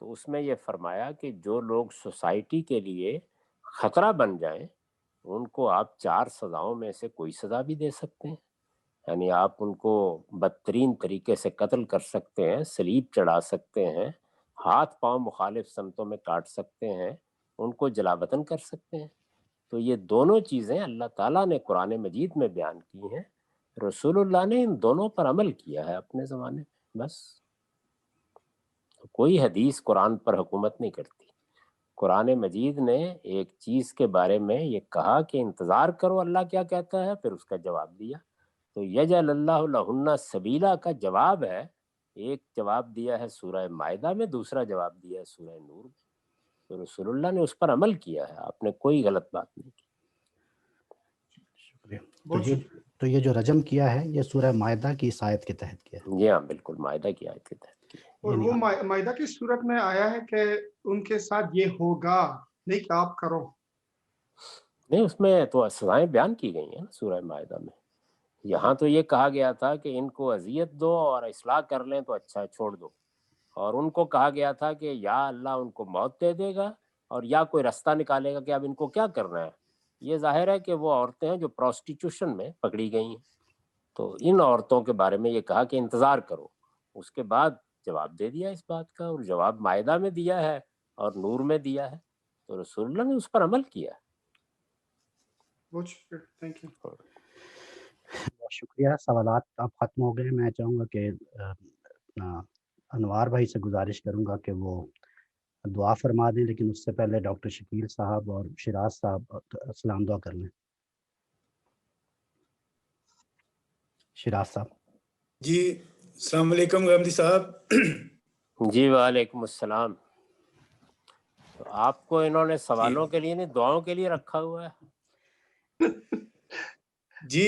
تو اس میں یہ فرمایا کہ جو لوگ سوسائٹی کے لیے خطرہ بن جائیں ان کو آپ 4 سزاؤں میں سے کوئی سزا بھی دے سکتے ہیں. یعنی آپ ان کو بدترین طریقے سے قتل کر سکتے ہیں، سلیب چڑھا سکتے ہیں، ہاتھ پاؤں مخالف سمتوں میں کاٹ سکتے ہیں، ان کو جلا وطن کر سکتے ہیں. تو یہ دونوں چیزیں اللہ تعالیٰ نے قرآن مجید میں بیان کی ہیں، رسول اللہ نے ان دونوں پر عمل کیا ہے اپنے زمانے میں. بس کوئی حدیث قرآن پر حکومت نہیں کرتی. قرآن مجید نے ایک چیز کے بارے میں یہ کہا کہ انتظار کرو اللہ کیا کہتا ہے، پھر اس کا جواب دیا. تو یجعل اللہ لہن سبیلا کا جواب ہے، ایک جواب دیا ہے سورہ مائدہ میں، دوسرا جواب دیا ہے سورہ نور میں. تو رسول اللہ نے اس پر عمل کیا ہے، آپ نے کوئی غلط بات نہیں کی. شکریہ. تو یہ جو رجم کیا ہے یہ سورہ مائدہ کی اس آیت کے تحت کیا ہے؟ جی ہاں بالکل، مائدہ کی آیت کے تحت. اور وہ مائدہ کی صورت میں آیا ہے کہ ان کے ساتھ یہ ہوگا، نہیں کہ آپ کرو. نہیں، اس میں تو سزائیں بیان کی گئی ہیں سورہ مائدہ میں. یہاں تو یہ کہا گیا تھا کہ ان کو اذیت دو اور اصلاح کر لیں تو اچھا چھوڑ دو، اور ان کو کہا گیا تھا کہ یا اللہ ان کو موت دے دے گا اور یا کوئی رستہ نکالے گا کہ اب ان کو کیا کرنا ہے. یہ ظاہر ہے کہ وہ عورتیں ہیں جو پروسٹیٹیوشن میں پکڑی گئی ہیں، تو ان عورتوں کے بارے میں یہ کہا کہ انتظار کرو. اس کے بعد جواب دے دیا اس بات کا، اور جواب مائدہ میں دیا ہے اور نور میں دیا ہے. تو رسول اللہ نے اس پر عمل کیا. بہت شکریہ، تھینک یو. بہت شکریہ. سوالات اب ختم ہو گئے. میں چاہوں گا کہ اپنا انوار بھائی سے گزارش کروں گا کہ وہ دعا فرما دیں، لیکن اس سے پہلے ڈاکٹر شکیل صاحب اور شراز صاحب سلام دعا کر لیں. شراز صاحب. جی السلام علیکم غامدی صاحب. جی وعلیکم السلام. آپ کو انہوں نے سوالوں کے لیے نہیں دعاؤں کے لیے رکھا ہوا ہے. جی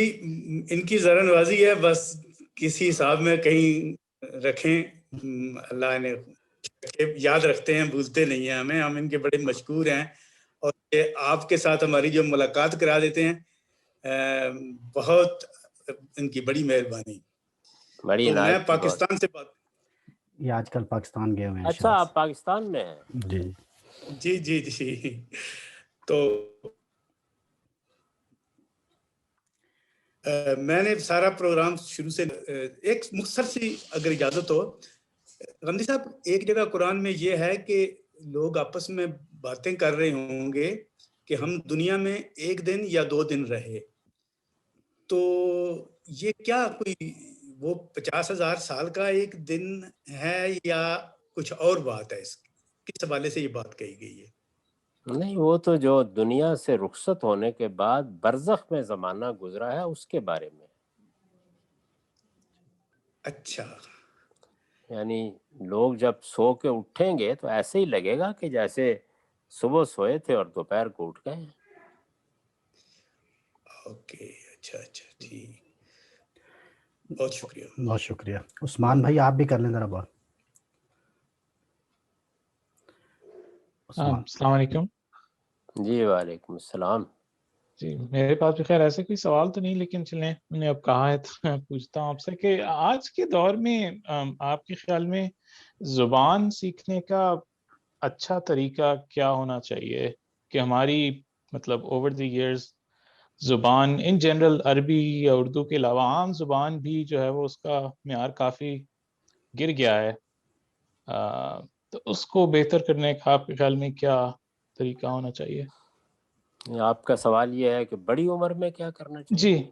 ان کی ذرا نوازی ہے، بس کسی حساب میں کہیں رکھیں. اللہ نے یاد رکھتے ہیں، بھولتے نہیں ہیں ہمیں. ہم ان کے بڑے مشکور ہیں، اور آپ کے ساتھ ہماری جو ملاقات کرا دیتے ہیں، بہت ان کی بڑی مہربانی. بڑی تو میں پاکستان سے بات. یہ آج کل پاکستان گئے ہوئے ہیں. اچھا آپ پاکستان میں ہیں؟ جی جی جی جی. تو میں نے سارا پروگرام شروع سے ایک مختصر سی اگر اجازت ہو غامدی صاحب، ایک جگہ قرآن میں یہ ہے کہ لوگ آپس میں باتیں کر رہے ہوں گے کہ ہم دنیا میں 1 دن یا 2 دن رہے، تو یہ کیا کوئی وہ 50,000 سال کا ایک دن ہے یا کچھ اور بات ہے؟ کس حوالے سے یہ بات کہی گئی ہے؟ نہیں، وہ تو جو دنیا سے رخصت ہونے کے بعد برزخ میں زمانہ گزرا ہے اس کے بارے میں. اچھا. یعنی لوگ جب سو کے اٹھیں گے تو ایسے ہی لگے گا کہ جیسے صبح سوئے تھے اور دوپہر کو اٹھ گئے. اوکے، اچھا اچھا، ٹھیک. بہت شکریہ. بہت شکریہ. عثمان بھائی آپ بھی کر لیں ذرا بات. السلام علیکم. جی وعلیکم السلام. جی میرے پاس بھی خیر ایسے کوئی سوال تو نہیں، لیکن چلیں میں نے اب کہا ہے تو میں پوچھتا ہوں آپ سے کہ آج کے دور میں آپ کے خیال میں زبان سیکھنے کا اچھا طریقہ کیا ہونا چاہیے کہ ہماری مطلب اوور دی ایئرز زبان ان جنرل عربی یا اردو کے علاوہ عام زبان بھی جو ہے وہ اس کا معیار کافی گر گیا ہے، تو اس کو بہتر کرنے کا آپ کے خیال میں کیا طریقہ ہونا چاہیے؟ آپ کا سوال یہ ہے کہ بڑی عمر میں کیا کرنا چاہیے؟ جی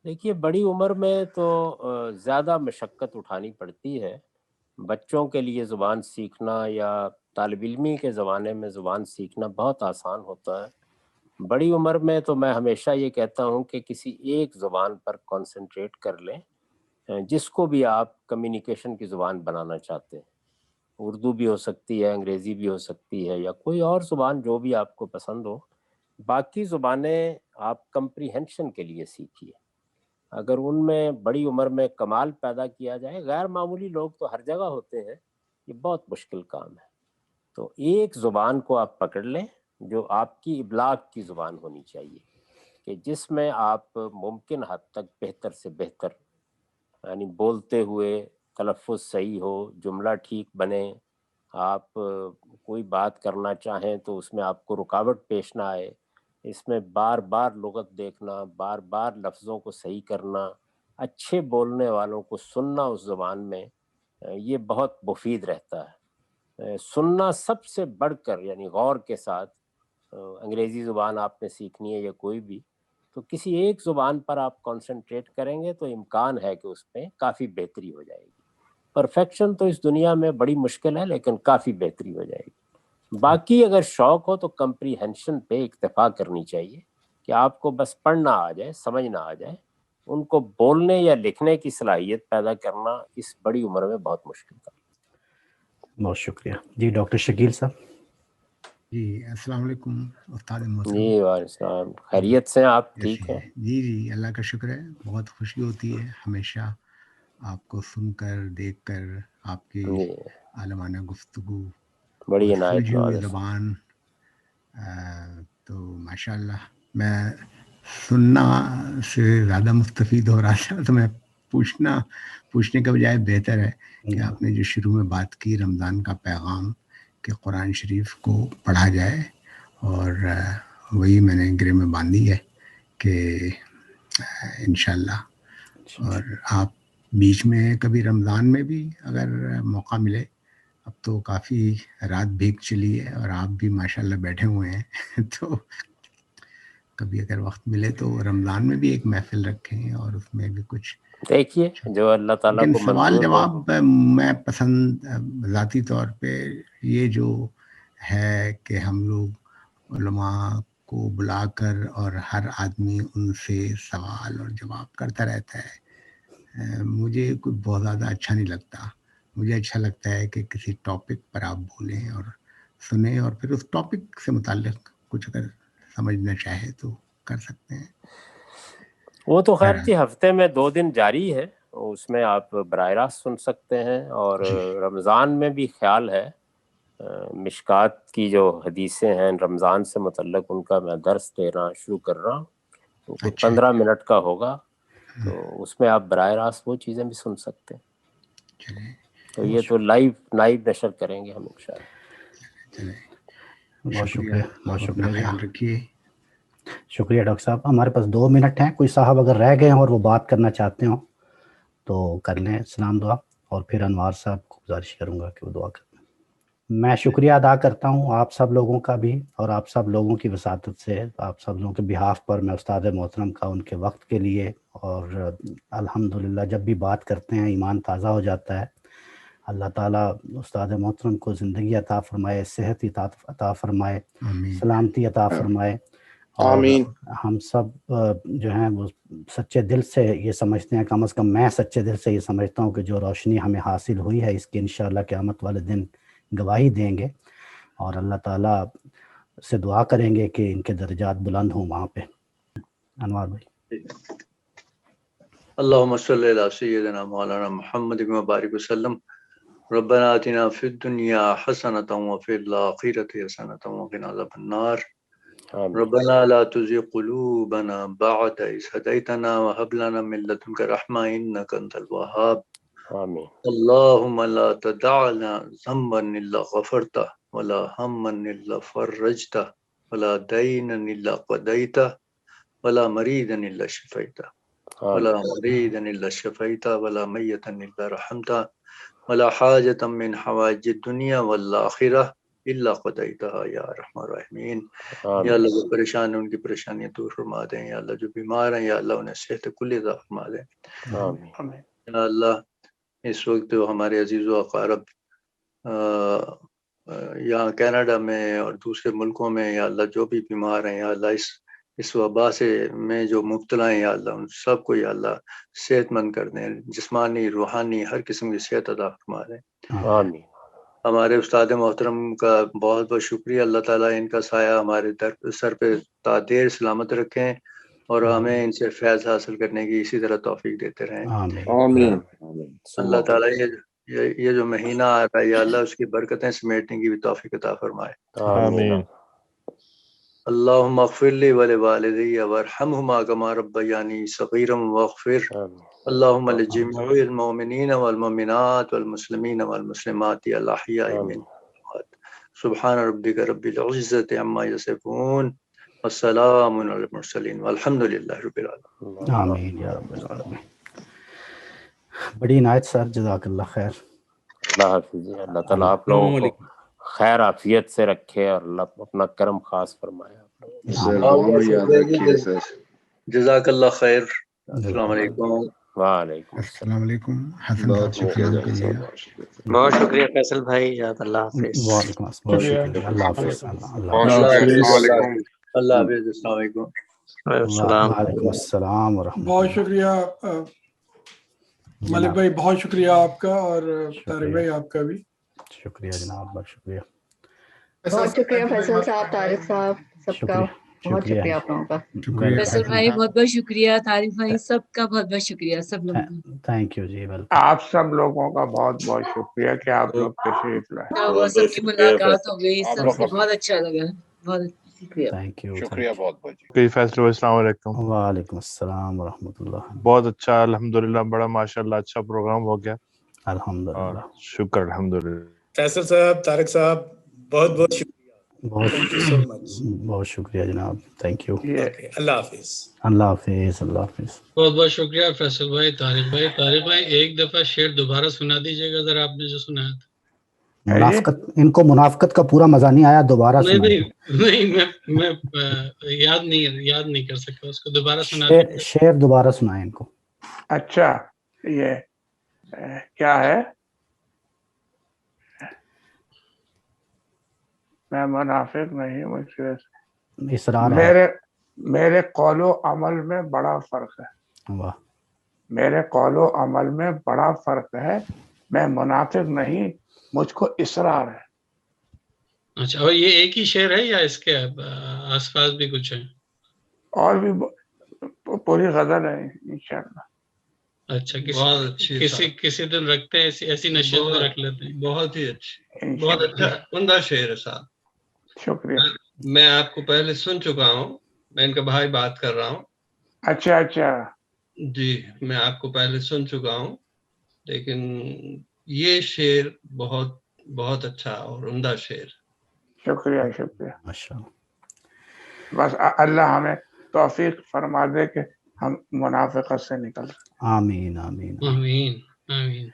دیکھیے بڑی عمر میں تو زیادہ مشقت اٹھانی پڑتی ہے. بچوں کے لیے زبان سیکھنا یا طالب علمی کے زمانے میں زبان سیکھنا بہت آسان ہوتا ہے. بڑی عمر میں تو میں ہمیشہ یہ کہتا ہوں کہ کسی ایک زبان پر کنسنٹریٹ کر لیں، جس کو بھی آپ کمیونیکیشن کی زبان بنانا چاہتے ہیں. اردو بھی ہو سکتی ہے، انگریزی بھی ہو سکتی ہے، یا کوئی اور زبان جو بھی آپ کو پسند ہو. باقی زبانیں آپ کمپریہنشن کے لیے سیکھیے. اگر ان میں بڑی عمر میں کمال پیدا کیا جائے، غیر معمولی لوگ تو ہر جگہ ہوتے ہیں، یہ بہت مشکل کام ہے. تو ایک زبان کو آپ پکڑ لیں جو آپ کی ابلاغ کی زبان ہونی چاہیے، کہ جس میں آپ ممکن حد تک بہتر سے بہتر، یعنی بولتے ہوئے تلفظ صحیح ہو، جملہ ٹھیک بنے، آپ کوئی بات کرنا چاہیں تو اس میں آپ کو رکاوٹ پیش نہ آئے. اس میں بار بار لغت دیکھنا، بار بار لفظوں کو صحیح کرنا، اچھے بولنے والوں کو سننا اس زبان میں، یہ بہت مفید رہتا ہے. سننا سب سے بڑھ کر، یعنی غور کے ساتھ. انگریزی زبان آپ نے سیکھنی ہے یا کوئی بھی، تو کسی ایک زبان پر آپ کنسنٹریٹ کریں گے تو امکان ہے کہ اس میں کافی بہتری ہو جائے گی. پرفیکشن تو اس دنیا میں بڑی مشکل ہے، لیکن کافی بہتری ہو جائے گی. باقی اگر شوق ہو تو کمپریہنشن پہ اکتفا کرنی چاہیے کہ آپ کو بس پڑھنا آ جائے، سمجھنا آ جائے. ان کو بولنے یا لکھنے کی صلاحیت پیدا کرنا اس بڑی عمر میں بہت مشکل تھا. بہت شکریہ. جی ڈاکٹر شکیل صاحب. جی السلام علیکم استاد محترم. جی وعلیکم السلام. خیریت سے آپ ٹھیک ہیں؟ جی جی اللہ کا شکر ہے. بہت خوشی ہوتی ہے ہمیشہ آپ کو سن کر، دیکھ کر، آپ کی عالمانہ گفتگو، بڑی اور عنایت سلجھی ہوئی نوازی. زبان. تو ماشاء اللہ میں سننا سے زیادہ مستفید ہو رہا تھا، تو میں پوچھنے کے بجائے بہتر ہے کہ آپ نے جو شروع میں بات کی رمضان کا پیغام، کہ قرآن شریف کو پڑھا جائے، اور وہی میں نے گرے میں باندھی ہے کہ انشاءاللہ. اور آپ بیچ میں کبھی رمضان میں بھی اگر موقع ملے، اب تو کافی رات بھیگ چلی ہے اور آپ بھی ماشاءاللہ بیٹھے ہوئے ہیں، تو کبھی اگر وقت ملے تو رمضان میں بھی ایک محفل رکھیں اور اس میں بھی کچھ دیکھیے جو اللہ تعالیٰ لیکن کو سوال منظور ہو. جواب میں پسند ذاتی طور پہ یہ جو ہے کہ ہم لوگ علماء کو بلا کر اور ہر آدمی ان سے سوال اور جواب کرتا رہتا ہے، مجھے کوئی بہت زیادہ اچھا نہیں لگتا. مجھے اچھا لگتا ہے کہ کسی ٹاپک پر آپ بولیں اور سنیں، اور پھر اس ٹاپک سے متعلق کچھ اگر سمجھنا چاہے تو کر سکتے ہیں. وہ تو خیر جی ہفتے میں 2 دن جاری ہے، اس میں آپ براہ راست سن سکتے ہیں. اور رمضان میں بھی خیال ہے مشکات کی جو حدیثیں ہیں رمضان سے متعلق، ان کا میں درس دینا شروع کر رہا ہوں. 15 منٹ کا ہوگا، تو اس میں آپ براہ راست وہ چیزیں بھی سن سکتے ہیں. تو یہ تو لائیو نشر کریں گے ہم انشاءاللہ. بہت شکریہ. بہت اپنا شکریہ. خیال رکھیے. شکریہ ڈاکٹر صاحب. ہمارے پاس 2 منٹ ہیں، کوئی صاحب اگر رہ گئے ہیں اور وہ بات کرنا چاہتے ہوں تو کر لیں سلام دعا، اور پھر انوار صاحب کو گزارش کروں گا کہ وہ دعا کریں. میں شکریہ ادا کرتا ہوں آپ سب لوگوں کا بھی، اور آپ سب لوگوں کی وساطت سے آپ سب لوگوں کے بہاف پر میں استاد محترم کا ان کے وقت کے لیے، اور الحمدللہ جب بھی بات کرتے ہیں ایمان تازہ ہو جاتا ہے. اللہ تعالیٰ استاد محترم کو زندگی عطا فرمائے، صحت عطا فرمائے، سلامتی عطا فرمائے. اور ہم سب جو ہیں وہ سچے دل سے یہ سمجھتے ہیں، کم از کم میں سچے دل سے یہ سمجھتا ہوں کہ جو روشنی ہمیں حاصل ہوئی ہے اس کی انشاءاللہ قیامت والے دن گواہی دیں گے، اور اللہ تعالیٰ سے دعا کریں گے کہ ان کے درجات بلند ہوں وہاں پہ. انوار بھائی. اللہم صلی علی سیدنا مولانا محمد وبارک وسلم. ربنا آتنا فی الدنیا حسنۃ وفی الآخرۃ حسنۃ وقنا عذاب النار. ربنا لا تزغ قلوبنا بعد إذ هديتنا وهب لنا من لدنك رحمة إنك أنت الوهاب. آمين. اللهم لا تدع لنا ذنبا إلا غفرته، ولا هما إلا فرجته، ولا دينا إلا قضيته، ولا مريدا إلا شفيته، ولا مريدا إلا شفيته، ولا ميتا إلا رحمته، ولا حاجة من حوائج الدنيا والآخرة إلا قضيتها يا أرحم الراحمين. یا اللہ جو پریشان ہیں ان کی پریشانیاں دور فرما دیں. یا اللہ جو بیمار ہیں یا اللہ انہیں صحت کلی عطا فرما دیں. یا اللہ اس وقت ہمارے عزیز و اقارب یہاں کینیڈا میں اور دوسرے ملکوں میں یا اللہ جو بھی بیمار ہیں یا اللہ اس وبا سے میں جو مبتلا ہیں یا اللہ ان سب کو یا اللہ صحت مند کر دیں، جسمانی روحانی ہر قسم کی صحت عطا فرما دیں. آمین. ہمارے استاد محترم کا بہت بہت شکریہ. اللہ تعالیٰ ان کا سایہ ہمارے سر پہ تا دیر سلامت رکھیں اور ہمیں ان سے فیض حاصل کرنے کی اسی طرح توفیق دیتے رہیں. آمین. اللہ تعالیٰ یہ جو مہینہ آ رہا ہے یا اللہ اس کی برکتیں سمیٹنے کی بھی توفیق عطا فرمائے. آمین. اللہم اغفر لی ولوالدی وارحمہما کما ربیانی صغیرا واغفر اللہم لجمیع المؤمنین والمؤمنات والمسلمین والمسلمات الاحیاء منهم سبحان ربک رب العزت عما یصفون والسلام علی المرسلین والحمد للہ رب العالمین. آمین یا رب العالمین. بڑی عنایت سر، جزاک اللہ خیر. اللہ حافظ جی. اللہ تعالیٰ آپ لوگوں کو خیر عافیت سے رکھے اور اللہ اپنا کرم خاص فرمائے. جزاک اللہ خیر. السلام علیکم. وعلیکم السلام علیکم. حسن صاحب شکریہ کیجیے گا. بہت شکریہ فیصل بھائی. اللہ حافظ. وعلیکم السلام. اللہ حافظ. اللہ حافظ. السلام علیکم. وعلیکم السلام ورحمۃ. بہت شکریہ ملک بھائی، بہت شکریہ آپ کا، اور طارق بھائی آپ کا بھی شکریہ جناب. بہت شکریہ. بہت شکریہ فیصل صاحب، طارق صاحب، سب کا بہت شکریہ آپ لوگوں کا. فیصل بھائی بہت بہت شکریہ، طارق بھائی سب کا بہت بہت شکریہ، سب لوگوں کا. تھینک یو جی. آپ سب لوگوں کا بہت بہت شکریہ کہ آپ لوگ تشریف لائے. وہ سب کی ملاقات ہو گئی، سب سے بہت اچھا لگا. بہت شکریہ. Thank you. شکریہ بہت بہت. فیصل بھائی السلام علیکم. وعلیکم السلام ورحمۃ اللہ. بہت اچھا، الحمدللہ، بڑا ماشاءاللہ اچھا پروگرام ہو گیا. الحمدللہ. شکر الحمدللہ. فیصل صاحب، طارق صاحب، بہت بہت شکریہ. بہت شکریہ جناب. Thank you. اللہ حافظ. اللہ حافظ. اللہ حافظ. بہت بہت شکریہ فیصل بھائی، طارق بھائی. طارق بھائی ایک دفعہ شعر دوبارہ سنا دیجیے گا ذرا، آپ نے جو سنایا تھا. منافقت، ان کو منافقت کا پورا مزہ نہیں آیا، دوبارہ سنا. نہیں میں یاد نہیں کر سکا اس کو، دوبارہ سنا. شعر دوبارہ سنائیں ان کو. اچھا، یہ کیا ہے؟ میں منافق نہیں، مجھ سے اصرار ہے. میرے قول و عمل میں بڑا فرق ہے. واہ. میرے قول و عمل میں بڑا فرق ہے. میں منافق نہیں، مجھ کو اصرار ہے. اچھا، اور یہ ایک ہی شعر ہے یا اس کے آس پاس بھی کچھ ہے؟ اور بھی پوری غزل ہے انشاءاللہ. اچھا، کسی دن رکھتے ہیں، ایسی نشست میں رکھ لیتے ہیں. بہت ہی اچھی، بہت اچھا عمدہ شعر ہے صاحب. شکریہ. میں آپ کو پہلے سن چکا ہوں، میں ان کا بھائی بات کر رہا ہوں. اچھا جی، میں آپ کو پہلے سن چکا ہوں، لیکن یہ شعر بہت بہت اچھا اور عمدہ شعر. شکریہ. ماشاءاللہ. بس اللہ ہمیں توفیق فرما دے کہ ہم منافقت سے نکل سکیں. آمین آمین آمین آمین.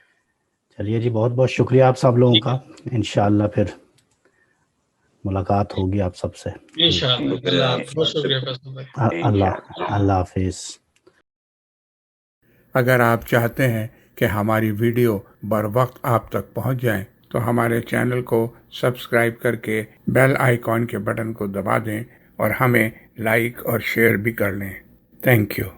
چلیے جی، بہت بہت شکریہ آپ سب لوگوں کا. انشاءاللہ پھر ملاقات ہوگی آپ سب سے انشاءاللہ. بہت شکریہ. اللہ حافظ. اگر آپ چاہتے ہیں کہ ہماری ویڈیو بر وقت آپ تک پہنچ جائیں تو ہمارے چینل کو سبسکرائب کر کے بیل آئیکن کے بٹن کو دبا دیں اور ہمیں لائک اور شیئر بھی کر لیں. Thank you.